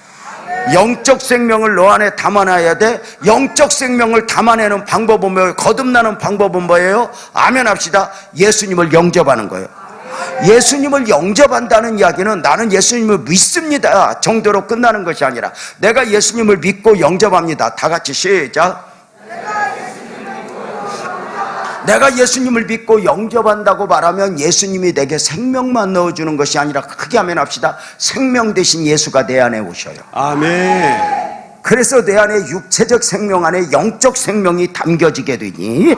영적 생명을 너 안에 담아놔야 돼. 영적 생명을 담아내는 방법은 뭐예요? 거듭나는 방법은 뭐예요? 아멘 합시다. 예수님을 영접하는 거예요. 예수님을 영접한다는 이야기는 나는 예수님을 믿습니다 정도로 끝나는 것이 아니라 내가 예수님을 믿고 영접합니다. 다 같이 시작. 내가 예수님을 믿고 영접한다고 말하면 예수님이 내게 생명만 넣어주는 것이 아니라, 크게 아멘 합시다, 생명 대신 예수가 내 안에 오셔요. 아멘. 그래서 내 안에 육체적 생명 안에 영적 생명이 담겨지게 되니,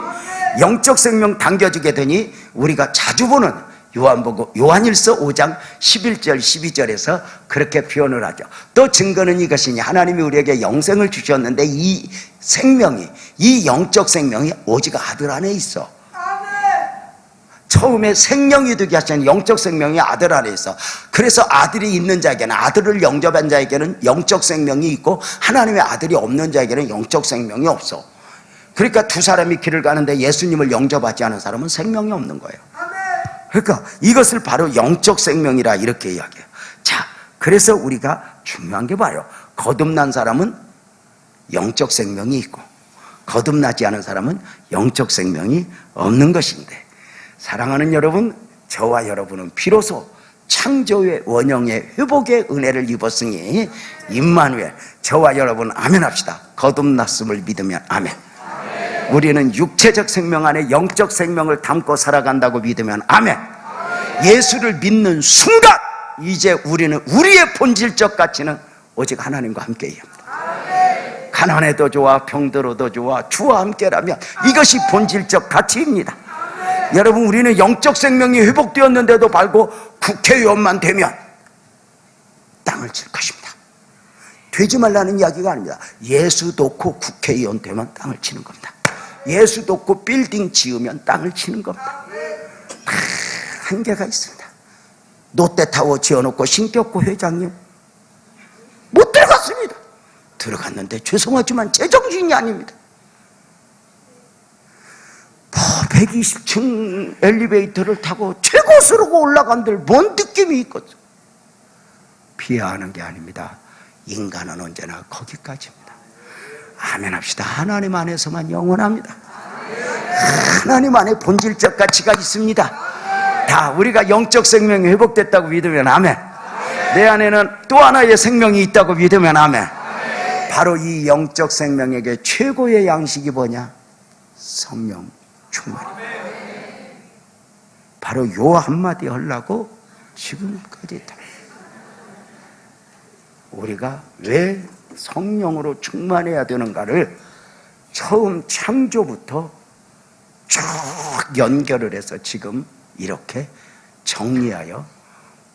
영적 생명 담겨지게 되니 우리가 자주 보는 요한일서 5장 11절 12절에서 그렇게 표현을 하죠. 또 증거는 이것이니 하나님이 우리에게 영생을 주셨는데 이 생명이, 이 영적 생명이 오직 아들 안에 있어. 처음에 생명이 되게 하시는 영적 생명이 아들 안에 있어. 그래서 아들이 있는 자에게는, 아들을 영접한 자에게는 영적 생명이 있고 하나님의 아들이 없는 자에게는 영적 생명이 없어. 그러니까 두 사람이 길을 가는데 예수님을 영접하지 않은 사람은 생명이 없는 거예요. 그러니까 이것을 바로 영적 생명이라 이렇게 이야기해요. 자, 그래서 우리가 중요한 게 봐요. 거듭난 사람은 영적 생명이 있고 거듭나지 않은 사람은 영적 생명이 없는 것인데, 사랑하는 여러분, 저와 여러분은 비로소 창조의 원형의 회복의 은혜를 입었으니 임마누엘, 저와 여러분 아멘 합시다. 거듭났음을 믿으면 아멘. 우리는 육체적 생명 안에 영적 생명을 담고 살아간다고 믿으면 아멘. 예수를 믿는 순간 이제 우리는 우리의 본질적 가치는 오직 하나님과 함께해야 합니다. 가난해도 좋아, 병들어도 좋아, 주와 함께라면 이것이 본질적 가치입니다. 여러분, 우리는 영적 생명이 회복되었는데도 불구하고 국회의원만 되면 땅을 칠 것입니다. 되지 말라는 이야기가 아닙니다. 예수 놓고 국회의원 되면 땅을 치는 겁니다. 예수 놓고 빌딩 지으면 땅을 치는 겁니다. 한계가 있습니다. 롯데타워 지어놓고 신격구 회장님 못 들어갔습니다. 들어갔는데 죄송하지만 제정신이 아닙니다. 120층 엘리베이터를 타고 최고수로 올라간들 뭔 느낌이 있겠어? 비하하는 게 아닙니다. 인간은 언제나 거기까지입니다. 아멘 합시다. 하나님 안에서만 영원합니다. 하나님 안에 본질적 가치가 있습니다. 다 우리가 영적 생명이 회복됐다고 믿으면 아멘. 내 안에는 또 하나의 생명이 있다고 믿으면 아멘. 바로 이 영적 생명에게 최고의 양식이 뭐냐? 성령 충만입니다. 바로 요 한마디 하려고 지금까지 다 우리가 왜 성령으로 충만해야 되는가를 처음 창조부터 쭉 연결을 해서 지금 이렇게 정리하여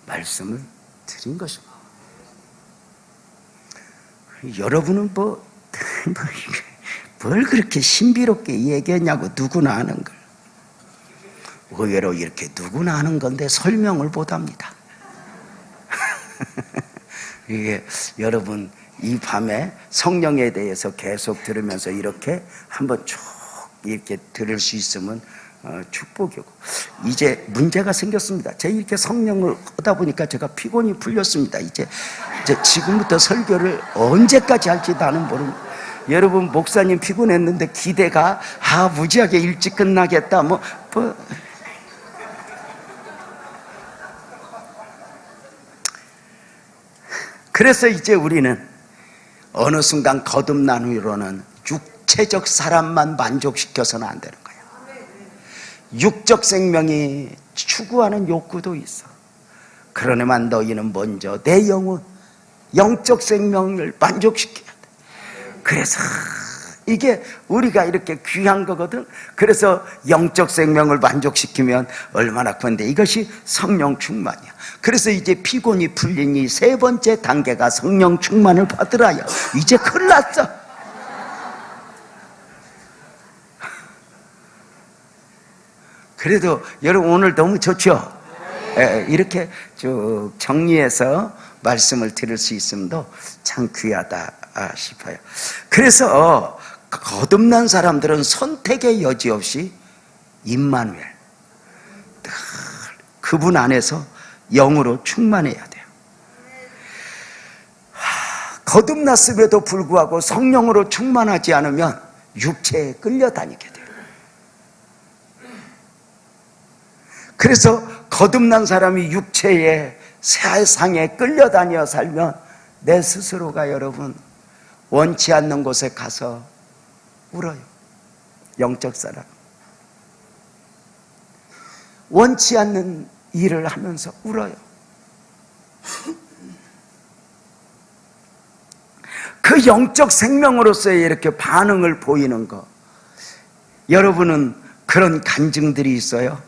말씀을 드린 것입니다. 여러분은 뭘 그렇게 신비롭게 얘기했냐고. 누구나 아는 걸. 의외로 이렇게 누구나 아는 건데 설명을 못합니다. 이게 여러분 이 밤에 성령에 대해서 계속 들으면서 이렇게 한번 쭉 이렇게 들을 수 있으면 축복이고. 이제 문제가 생겼습니다. 제가 이렇게 성령을 하다 보니까 제가 피곤이 풀렸습니다. 이제 지금부터 설교를 언제까지 할지 나는 모릅니다. 여러분 목사님 피곤했는데 기대가 무지하게 일찍 끝나겠다 그래서 이제 우리는 어느 순간 거듭난 후로는 육체적 사람만 만족시켜서는 안 되는 거예요. 육적 생명이 추구하는 욕구도 있어. 그러려면 너희는 먼저 내 영혼, 영적 생명을 만족시켜야 돼. 그래서 이게 우리가 이렇게 귀한 거거든. 그래서 영적 생명을 만족시키면 얼마나 큰데 이것이 성령 충만이야. 그래서 이제 피곤이 풀린 이 세 번째 단계가 성령 충만을 받으라요. 이제 큰일 났어. 그래도 여러분 오늘 너무 좋죠? 이렇게 쭉 정리해서 말씀을 들을 수 있음도 참 귀하다 싶어요. 그래서 거듭난 사람들은 선택의 여지 없이 임마누엘, 늘 그분 안에서 영으로 충만해야 돼요. 거듭났음에도 불구하고 성령으로 충만하지 않으면 육체에 끌려다니게 돼요. 그래서 거듭난 사람이 육체의 세상에 끌려다녀 살면 내 스스로가 여러분 원치 않는 곳에 가서 울어요. 영적 사람 원치 않는 일을 하면서 울어요. 그 영적 생명으로서의 이렇게 반응을 보이는 거, 여러분은 그런 간증들이 있어요?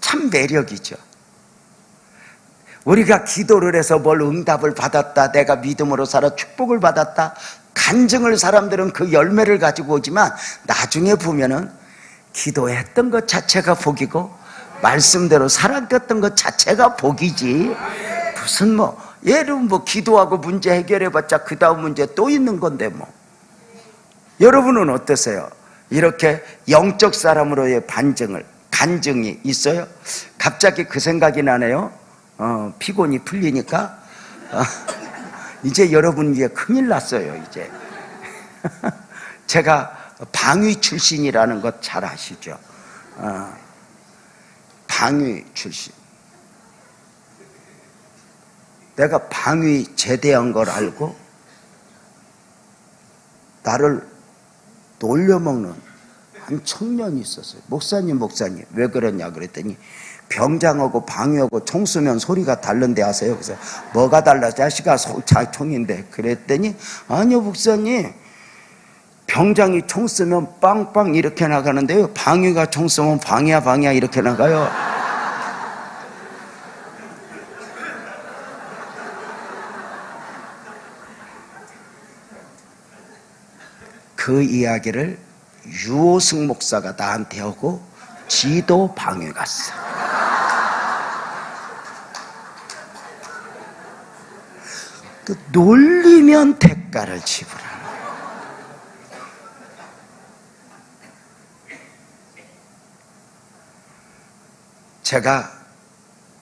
참 매력이죠. 우리가 기도를 해서 뭘 응답을 받았다, 내가 믿음으로 살아 축복을 받았다, 간증을 사람들은 그 열매를 가지고 오지만 나중에 보면은 기도했던 것 자체가 복이고 말씀대로 살아갔던 것 자체가 복이지, 무슨 얘는 기도하고 문제 해결해봤자 그 다음 문제 또 있는 건데 여러분은 어떠세요? 이렇게 영적 사람으로의 간증이 있어요? 갑자기 그 생각이 나네요. 피곤이 풀리니까 이제 여러분 이제 큰일 났어요. 이제 제가 방위 출신이라는 것 잘 아시죠? 방위 출신. 내가 방위 제대한 걸 알고 나를 놀려먹는 한 청년이 있었어요. 목사님 왜 그러냐 그랬더니 병장하고 방위하고 총 쏘면 소리가 다른데 하세요. 그래서 뭐가 달라? 자식아 총인데. 그랬더니 아니요 목사님, 병장이 총 쏘면 빵빵 이렇게 나가는데요, 방위가 총 쏘면 방이야 이렇게 나가요. 그 이야기를 유호승 목사가 나한테 하고 지도 방위 갔어. 그 놀리면 대가를 지불하는. 제가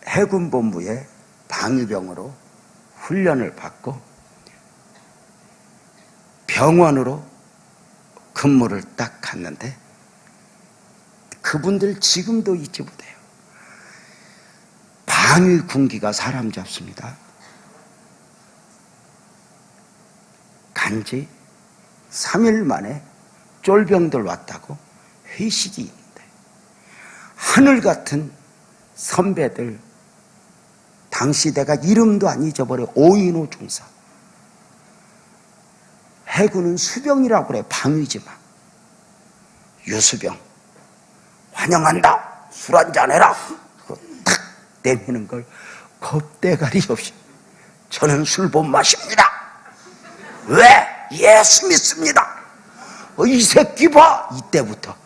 해군본부에 방위병으로 훈련을 받고 병원으로 근무를 딱 갔는데 그분들 지금도 잊지 못해요. 방위군기가 사람 잡습니다. 간지 3일 만에 쫄병들 왔다고 회식이 있는데 하늘 같은 선배들, 당시 내가 이름도 안 잊어버려, 오인호 중사. 해군은 수병이라고 그래, 방위지만. 유수병 환영한다, 술 한잔해라, 탁 내미는 걸 겁대가리 없이 저는 술 못 마십니다. 왜? 예수 믿습니다. 이 새끼 봐. 이때부터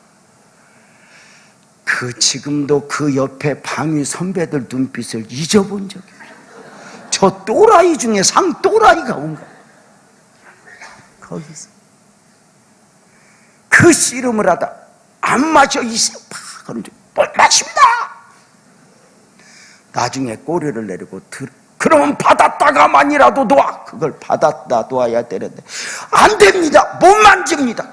지금도 그 옆에 방위 선배들 눈빛을 잊어본 적이 없어요. 저 또라이 중에 상또라이가 온 거야. 거기서 그 씨름을 하다 안 마셔 이 새끼 그런데 못 마십니다. 나중에 꼬리를 내리고 그러면 받았다가만이라도 놔. 그걸 받았다 놔야 되는데 안 됩니다. 못 만집니다.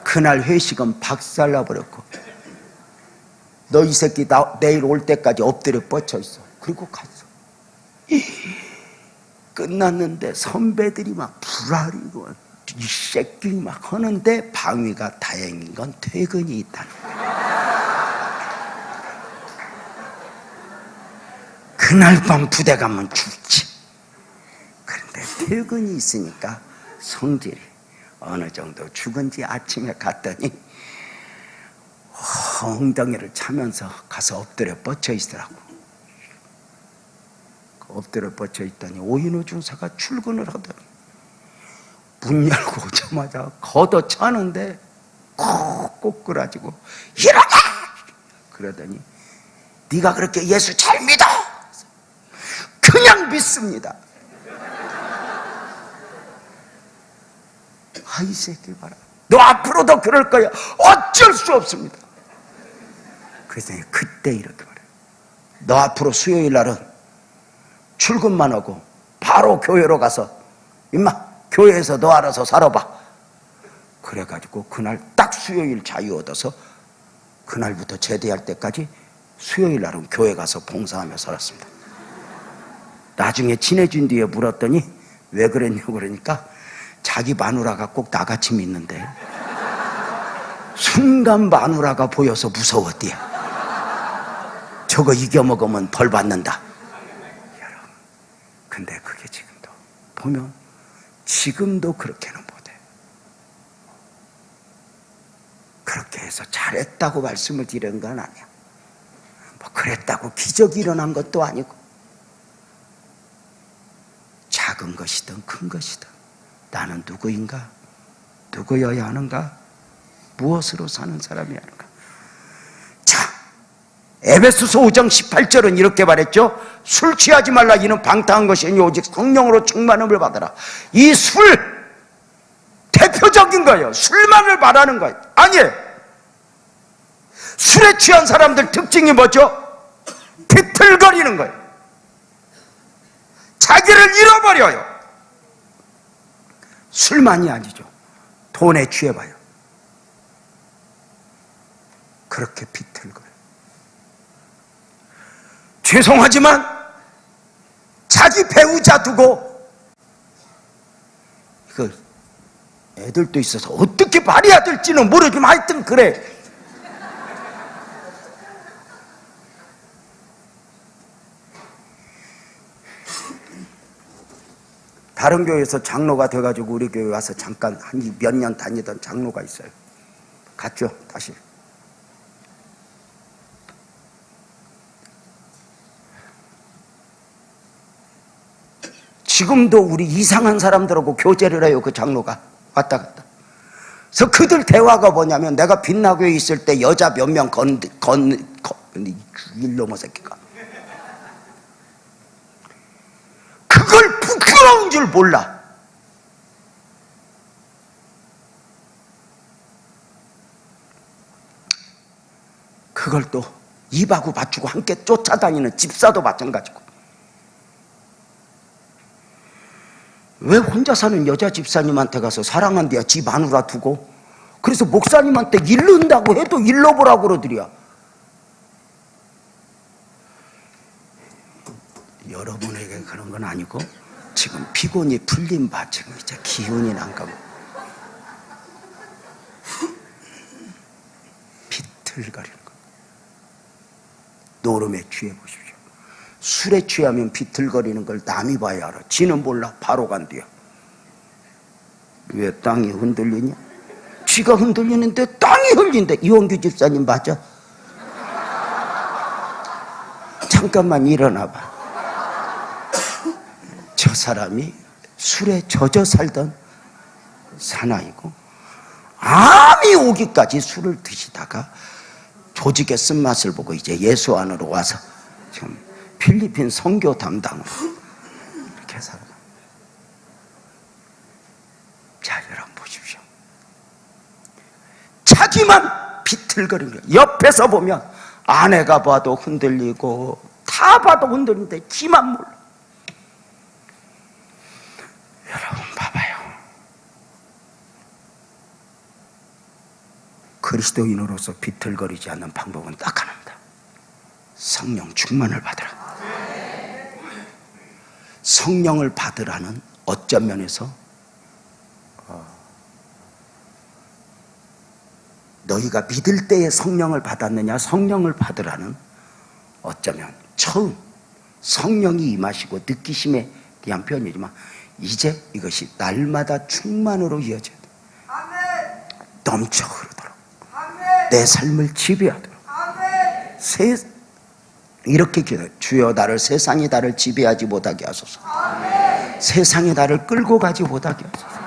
그날 회식은 박살나버렸고 너 이 새끼 내일 올 때까지 엎드려 뻗쳐 있어. 그리고 갔어. 끝났는데 선배들이 막 불알이고 이 새끼 막 하는데 방위가 다행인 건 퇴근이 있다는 거야. 그날 밤 부대 가면 죽지. 그런데 퇴근이 있으니까 성질이 어느 정도 죽은지 아침에 갔더니 엉덩이를 차면서 가서 엎드려 뻗쳐 있더라고. 엎드려 뻗쳐 있더니 오인호 중사가 출근을 하더니 문 열고 오자마자 걷어차는데 콕 끌어가지고 일어나! 그러더니 네가 그렇게 예수 잘 믿어? 그냥 믿습니다. 이 새끼 봐라. 너 앞으로도 그럴 거야. 어쩔 수 없습니다. 그래서 그때 이렇게 말해요. 너 앞으로 수요일 날은 출근만 하고 바로 교회로 가서 임마 교회에서 너 알아서 살아봐. 그래가지고 그날 딱 수요일 자유 얻어서 그날부터 제대할 때까지 수요일 날은 교회 가서 봉사하며 살았습니다. 나중에 친해진 뒤에 물었더니 왜 그랬냐고 그러니까 자기 마누라가 꼭 나같이 믿는데 순간 마누라가 보여서 무서웠대요. 저거 이겨먹으면 벌 받는다. 여러분, 근데 그게 지금도 보면 지금도 그렇게는 못해. 그렇게 해서 잘했다고 말씀을 드리는 건 아니야. 뭐 그랬다고 기적이 일어난 것도 아니고 작은 것이든 큰 것이든 나는 누구인가? 누구여야 하는가? 무엇으로 사는 사람이 하는가? 자, 에베소서 5장 18절은 이렇게 말했죠. 술 취하지 말라. 이는 방탕한 것이니 오직 성령으로 충만함을 받아라. 이 술 대표적인 거예요. 술만을 말하는 거예요. 아니에요. 술에 취한 사람들 특징이 뭐죠? 비틀거리는 거예요. 자기를 잃어버려요. 술만이 아니죠. 돈에 취해봐요. 그렇게 비틀거려요. 죄송하지만 자기 배우자 두고 이거 애들도 있어서 어떻게 말해야 될지는 모르지만 하여튼 그래. 다른 교회에서 장로가 돼가지고 우리 교회 와서 잠깐 한 몇 년 다니던 장로가 있어요. 갔죠, 다시. 지금도 우리 이상한 사람들하고 교제를 해요, 그 장로가. 왔다 갔다. 그래서 그들 대화가 뭐냐면 내가 빛나교에 있을 때 여자 몇 명 근데 일 넘어 새끼가. 그걸 부끄러운 줄 몰라. 그걸 또 입하고 맞추고 함께 쫓아다니는 집사도 마찬가지고. 왜 혼자 사는 여자 집사님한테 가서 사랑한대야 집 안으로 두고, 그래서 목사님한테 잃는다고 해도 잃어보라고 그러더랴. 여러분에게 그런 건 아니고 지금 피곤이 풀린 바, 지금 이제 기운이 난가고 비틀거리는 거. 노름에 취해 보십시오. 술에 취하면 비틀거리는 걸 남이 봐야 알아. 지는 몰라. 바로 간대요. 왜 땅이 흔들리냐? 쥐가 흔들리는데 땅이 흔들린대. 이원규 집사님 맞아? 잠깐만 일어나 봐. 저 사람이 술에 젖어 살던 사나이고, 암이 오기까지 술을 드시다가 조직의 쓴맛을 보고 이제 예수 안으로 와서 지금 필리핀 선교 담당으로 이렇게 살아. 자, 여러분 보십시오. 자기만 비틀거리는 거예요. 옆에서 보면 아내가 봐도 흔들리고 다 봐도 흔들리는데 지만 몰라. 여러분 봐봐요. 그리스도인으로서 비틀거리지 않는 방법은 딱 하나입니다. 성령 충만을 받으라. 성령을 받으라는 어떤 면에서 너희가 믿을 때에 성령을 받았느냐, 성령을 받으라는 어쩌면 처음 성령이 임하시고 느끼심에 대한 표현이지만, 이제 이것이 날마다 충만으로 이어져야 돼. 넘쳐 흐르도록, 내 삶을 지배하도록. 이렇게 기도해. 주여 나를, 세상이 나를 지배하지 못하게 하소서. 세상이 나를 끌고 가지 못하게 하소서.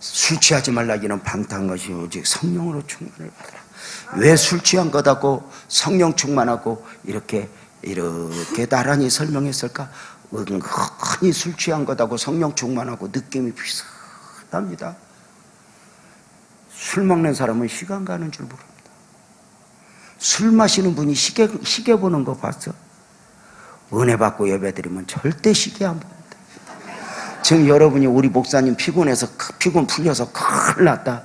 술 취하지 말라 이는 방탕한 것이 오직 성령으로 충만을 받으라. 왜 술 취한 것하고 성령 충만하고 이렇게 나란히 설명했을까? 흔히 술 취한 것하고 성령 충만하고 느낌이 비슷합니다. 술 먹는 사람은 시간 가는 줄 모릅니다. 술 마시는 분이 시계 보는 거 봤어? 은혜 받고 예배드리면 절대 시계 안 봅니다. 지금 여러분이 우리 목사님 피곤 풀려서 큰일 났다.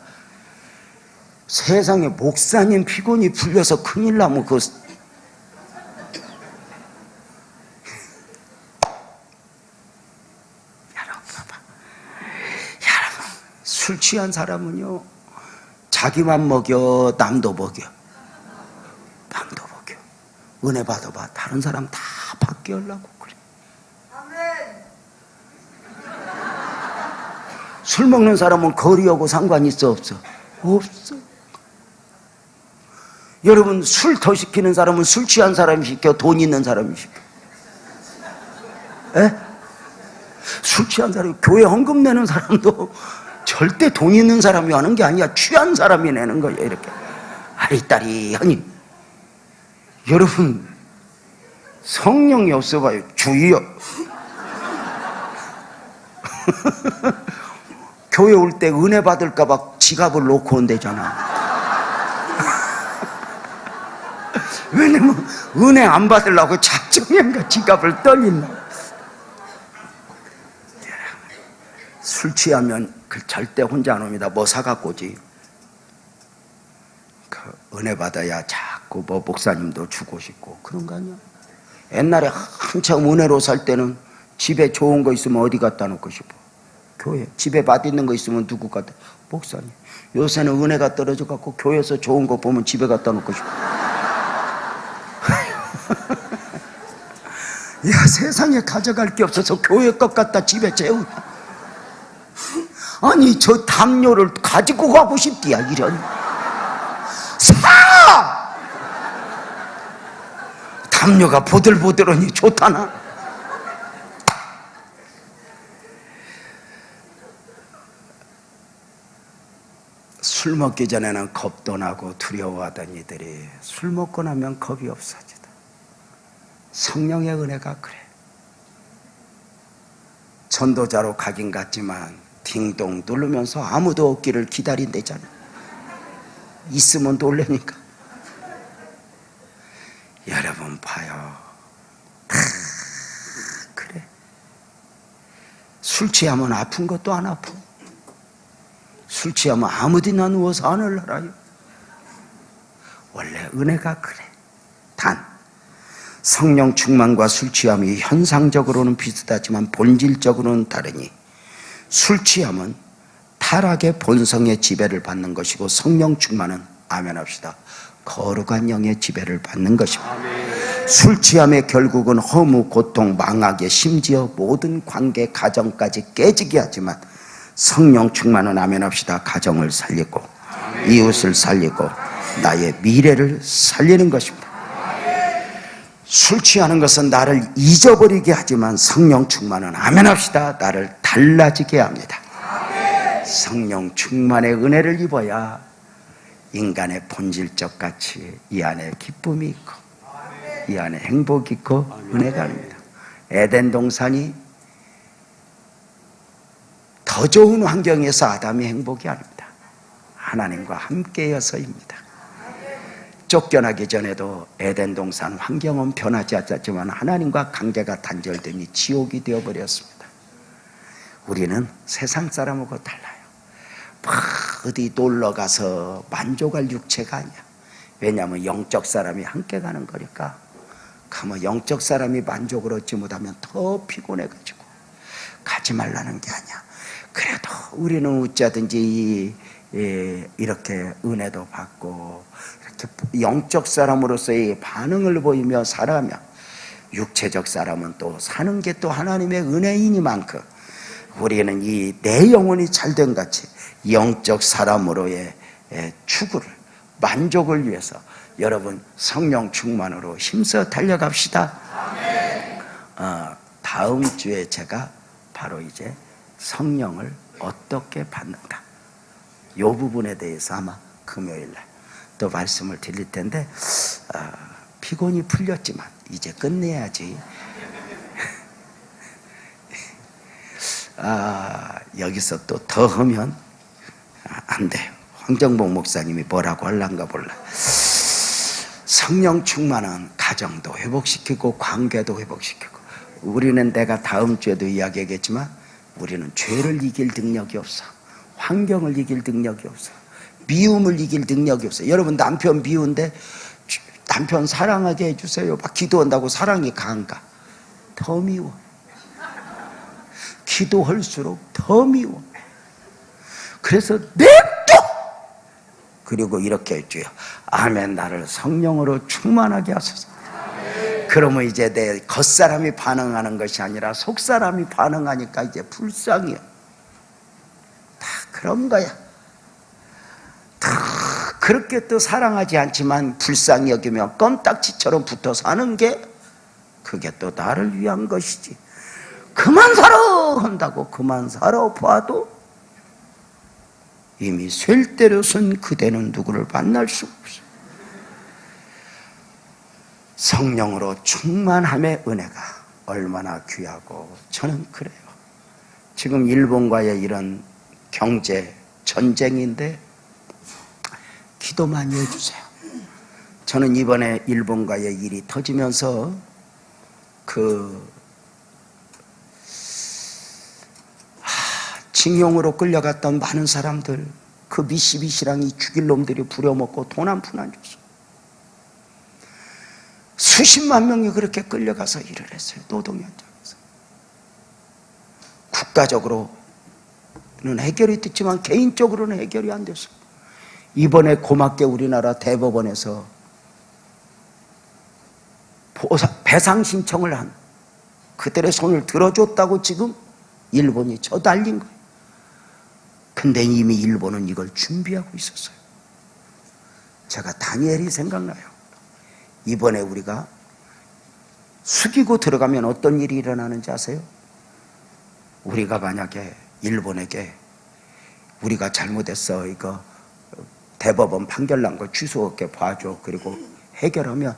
세상에 목사님 피곤이 풀려서 큰일 나면 여러분 봐봐. 여러분, 술 취한 사람은요, 자기만 먹여, 남도 먹여. 은혜 받아봐. 다른 사람 다 받게 하려고 그래. 술 먹는 사람은 거리하고 상관이 있어, 없어? 없어. 여러분, 술 더 시키는 사람은 술 취한 사람이 시켜, 돈 있는 사람이 시켜? 에? 술 취한 사람이, 교회 헌금 내는 사람도 절대 돈 있는 사람이 하는 게 아니야. 취한 사람이 내는 거야. 이렇게 아리따리하니. 여러분, 성령이 없어봐요. 주여. 교회 올 때 은혜 받을까봐 지갑을 놓고 온대잖아. 왜냐면 은혜 안 받으려고 작정한가 지갑을 떨린다. 술 취하면 절대 혼자 안 옵니다. 뭐 사갖고 오지. 은혜 받아야 자꾸 목사님도 주고 싶고 그런 거 아니야? 옛날에 한참 은혜로 살 때는 집에 좋은 거 있으면 어디 갖다 놓고 싶어? 교회. 집에 맛있는 거 있으면 누구 갖다? 목사님. 요새는 은혜가 떨어져 갖고 교회에서 좋은 거 보면 집에 갖다 놓고 싶어. 야, 세상에 가져갈 게 없어서 교회 것 갖다 집에 재우. 아니, 저 담요를 가지고 가고 싶디야, 이런. 사! 담요가 보들보들하니 좋다나? 술 먹기 전에는 겁도 나고 두려워하던 이들이 술 먹고 나면 겁이 없어지다. 성령의 은혜가 그래. 전도자로 가긴 갔지만 딩동 누르면서 아무도 없기를 기다린대잖아. 있으면 놀래니까. 여러분 봐요. 다 그래. 술 취하면 아픈 것도 안 아파. 술 취하면 아무데나 누워서 하늘 날아요. 원래 은혜가 그래. 단 성령 충만과 술 취함이 현상적으로는 비슷하지만 본질적으로는 다르니, 술 취함은 타락의 본성의 지배를 받는 것이고, 성령 충만은 아멘 합시다, 거룩한 영의 지배를 받는 것입니다. 술 취함의 결국은 허무, 고통, 망하게, 심지어 모든 관계, 가정까지 깨지게 하지만, 성령 충만은 아멘 합시다, 가정을 살리고 이웃을 살리고 나의 미래를 살리는 것입니다. 술 취하는 것은 나를 잊어버리게 하지만, 성령 충만은 아멘 합시다, 나를 달라지게 합니다. 성령 충만의 은혜를 입어야 인간의 본질적 가치, 이 안에 기쁨이 있고 이 안에 행복이 있고 은혜가 아닙니다. 에덴 동산이 더 좋은 환경에서 아담이 행복이 아닙니다. 하나님과 함께여서입니다. 쫓겨나기 전에도 에덴 동산 환경은 변하지 않았지만 하나님과 관계가 단절되니 지옥이 되어버렸습니다. 우리는 세상 사람하고 달라요. 어디 놀러가서 만족할 육체가 아니야. 왜냐하면 영적 사람이 함께 가는 거니까. 가면 영적 사람이 만족을 얻지 못하면 더 피곤해가지고 가지 말라는 게 아니야. 그래도 우리는 어쩌든지 이렇게 은혜도 받고 이렇게 영적 사람으로서의 반응을 보이며 살아가며, 육체적 사람은 또 사는 게 또 하나님의 은혜이니만큼 우리는 이 내 영혼이 잘된 같이 영적 사람으로의 추구를, 만족을 위해서 여러분 성령 충만으로 힘써 달려갑시다. 다음 주에 제가 바로 이제 성령을 어떻게 받는가, 이 부분에 대해서 아마 금요일날 또 말씀을 드릴 텐데, 피곤이 풀렸지만 이제 끝내야지. 여기서 또 더 하면 안 돼요. 황정복 목사님이 뭐라고 할란가 몰라. 성령 충만은 가정도 회복시키고 관계도 회복시키고, 우리는 내가 다음 주에도 이야기하겠지만 우리는 죄를 이길 능력이 없어. 환경을 이길 능력이 없어. 미움을 이길 능력이 없어. 여러분 남편 미운데 남편 사랑하게 해주세요 막 기도한다고 사랑이 강한가? 더 미워. 기도할수록 더 미워. 그래서 냅둬. 그리고 이렇게 해줘요. 아멘, 나를 성령으로 충만하게 하소서. 그러면 이제 내 겉사람이 반응하는 것이 아니라 속사람이 반응하니까 이제 불쌍해요. 다 그런 거야. 다 그렇게 또 사랑하지 않지만 불쌍히 여기며 껌딱지처럼 붙어 사는 게, 그게 또 나를 위한 것이지. 그만 살아 한다고 그만 살아 봐도 이미 셀 때려선 그대는 누구를 만날 수 없어. 성령으로 충만함의 은혜가 얼마나 귀하고, 저는 그래요. 지금 일본과의 이런 경제 전쟁인데 기도 많이 해주세요. 저는 이번에 일본과의 일이 터지면서 징용으로 끌려갔던 많은 사람들, 그 미시비시랑이 죽일 놈들이 부려먹고 돈 한 푼 안 줬어. 수십만 명이 그렇게 끌려가서 일을 했어요. 노동 현장에서. 국가적으로는 해결이 됐지만 개인적으로는 해결이 안 됐어. 이번에 고맙게 우리나라 대법원에서 배상 신청을 한, 그들의 손을 들어줬다고 지금 일본이 저달린 거예요. 근데 이미 일본은 이걸 준비하고 있었어요. 제가 다니엘이 생각나요. 이번에 우리가 숙이고 들어가면 어떤 일이 일어나는지 아세요? 우리가 만약에 일본에게 우리가 잘못했어, 이거 대법원 판결 난 거 취소하게 봐줘, 그리고 해결하면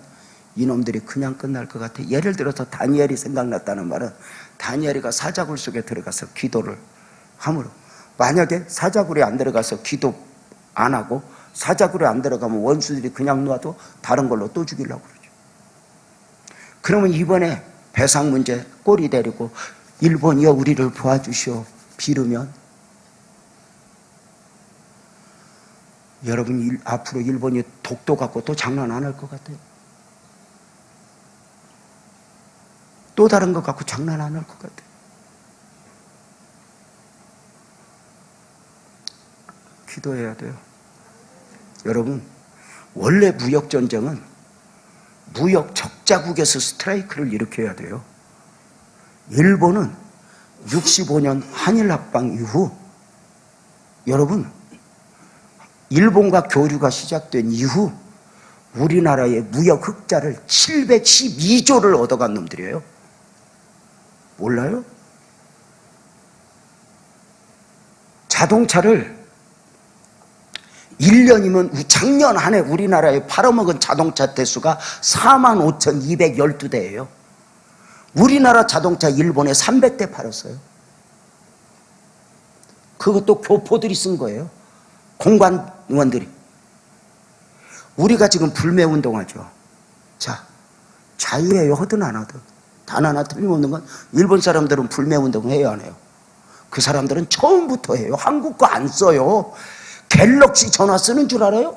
이놈들이 그냥 끝날 것 같아. 예를 들어서 다니엘이 생각났다는 말은, 다니엘이가 사자굴 속에 들어가서 기도를 함으로, 만약에 사자굴에 안 들어가서 기도 안 하고 사자굴에 안 들어가면 원수들이 그냥 놔도 다른 걸로 또 죽이려고 그러죠. 그러면 이번에 배상 문제 꼬리 데리고 일본이여 우리를 도와주시오 빌으면 여러분 앞으로 일본이 독도 갖고 또 장난 안 할 것 같아요. 또 다른 것 갖고 장난 안 할 것 같아요. 기도해야 돼요. 여러분, 원래 무역전쟁은 무역 적자국에서 스트라이크를 일으켜야 돼요. 일본은 65년 한일합방 이후 여러분 일본과 교류가 시작된 이후 우리나라의 무역 흑자를 712조를 얻어간 놈들이에요. 몰라요? 자동차를 1년이면 작년 한 해 우리나라에 팔아먹은 자동차 대수가 45,212대예요. 우리나라 자동차 일본에 300대 팔았어요. 그것도 교포들이 쓴 거예요. 공관원들이. 우리가 지금 불매운동하죠. 자, 자유예요. 하든 안 하든. 단 하나 틀림없는 건 일본 사람들은 불매운동 해요, 안 해요? 그 사람들은 처음부터 해요. 한국 거 안 써요. 갤럭시 전화 쓰는 줄 알아요?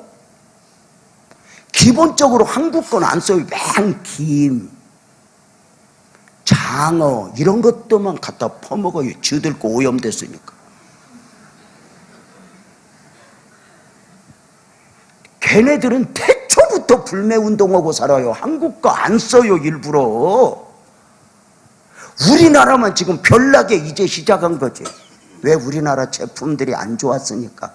기본적으로 한국 건 안 써요. 맨 김, 장어 이런 것들만 갖다 퍼먹어요. 쥐들 거 오염됐으니까. 걔네들은 태초부터 불매운동하고 살아요. 한국 거 안 써요. 일부러. 우리나라만 지금 별나게 이제 시작한 거지. 왜? 우리나라 제품들이 안 좋았으니까.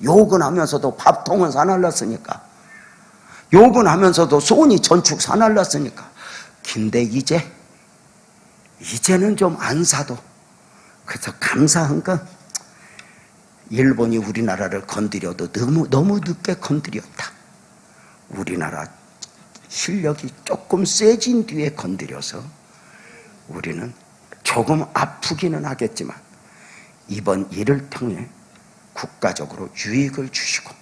욕은 하면서도 밥통은 사날랐으니까. 욕은 하면서도 소니 전축 사날랐으니까. 근데 이제는 좀 안 사도. 그래서 감사한 건 일본이 우리나라를 건드려도 너무 늦게 건드렸다. 우리나라 실력이 조금 세진 뒤에 건드려서 우리는 조금 아프기는 하겠지만 이번 일을 통해 국가적으로 유익을 주시고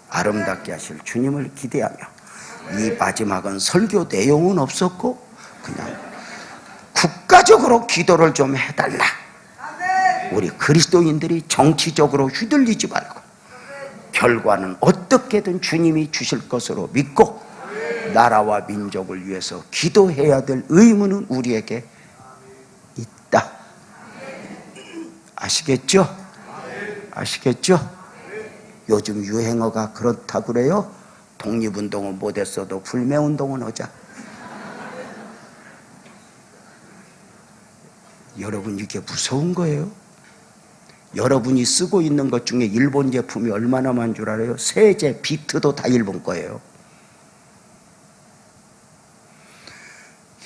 아름답게 하실 주님을 기대하며 이 마지막은 설교 내용은 없었고 그냥 국가적으로 기도를 좀 해달라. 우리 그리스도인들이 정치적으로 휘둘리지 말고 결과는 어떻게든 주님이 주실 것으로 믿고 나라와 민족을 위해서 기도해야 될 의무는 우리에게 있다. 아시겠죠? 아시겠죠? 요즘 유행어가 그렇다고 그래요. 독립운동은 못했어도 불매운동은 하자. 여러분, 이게 무서운 거예요. 여러분이 쓰고 있는 것 중에 일본 제품이 얼마나 많은 줄 알아요? 세제, 비트도 다 일본 거예요.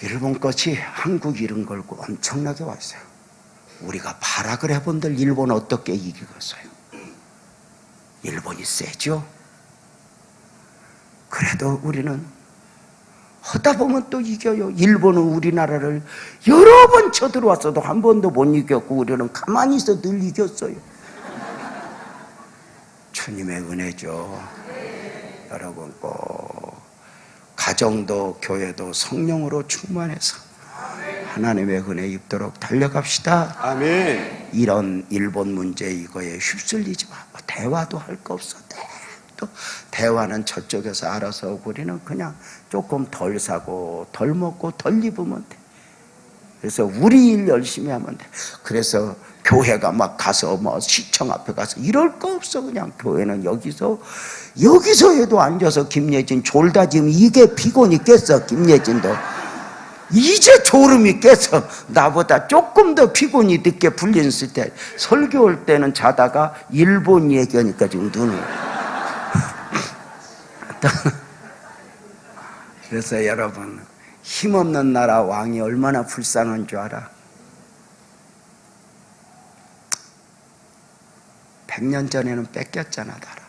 일본 것이 한국 이름 걸고 엄청나게 왔어요. 우리가 발악을 해본들 일본 어떻게 이기겠어요? 일본이 세죠? 그래도 우리는 하다 보면 또 이겨요. 일본은 우리나라를 여러 번 쳐들어왔어도 한 번도 못 이겼고 우리는 가만히 있어 늘 이겼어요. 주님의 은혜죠. 여러분 꼭 가정도 교회도 성령으로 충만해서 하나님의 은혜 입도록 달려갑시다. 아멘. 이런 일본 문제 이거에 휩쓸리지 마. 대화도 할 거 없어. 또 대화는 저쪽에서 알아서 하고 우리는 그냥 조금 덜 사고 덜 먹고 덜 입으면 돼. 그래서 우리 일 열심히 하면 돼. 그래서 교회가 막 가서 뭐 시청 앞에 가서 이럴 거 없어. 그냥 교회는 여기서 해도 앉아서 김예진 졸다 지금 이게 피곤이 깼어. 김예진도 이제 졸음이 깨서 나보다 조금 더 피곤이 늦게 풀렸을 때 설교할 때는 자다가 일본 얘기하니까 지금 눈을 그래서 여러분 힘없는 나라 왕이 얼마나 불쌍한 줄 알아? 100년 전에는 뺏겼잖아 나라.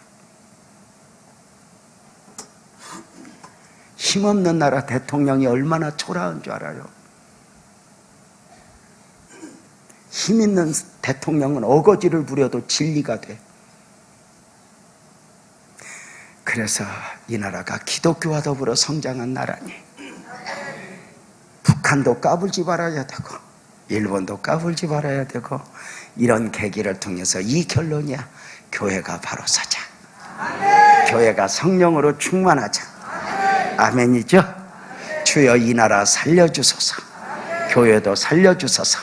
힘없는 나라 대통령이 얼마나 초라한 줄 알아요? 힘 있는 대통령은 어거지를 부려도 진리가 돼. 그래서 이 나라가 기독교와 더불어 성장한 나라니 북한도 까불지 말아야 되고 일본도 까불지 말아야 되고 이런 계기를 통해서 이 결론이야. 교회가 바로 서자. 교회가 성령으로 충만하자. 아멘이죠? 주여 이 나라 살려주소서. 교회도 살려주소서.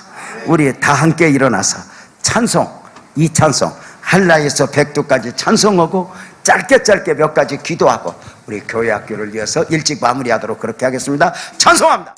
우리 다 함께 일어나서 찬송, 이 찬송 한라에서 백두까지 찬송하고 짧게 몇 가지 기도하고 우리 교회 학교를 위해서 일찍 마무리하도록 그렇게 하겠습니다. 찬송합니다.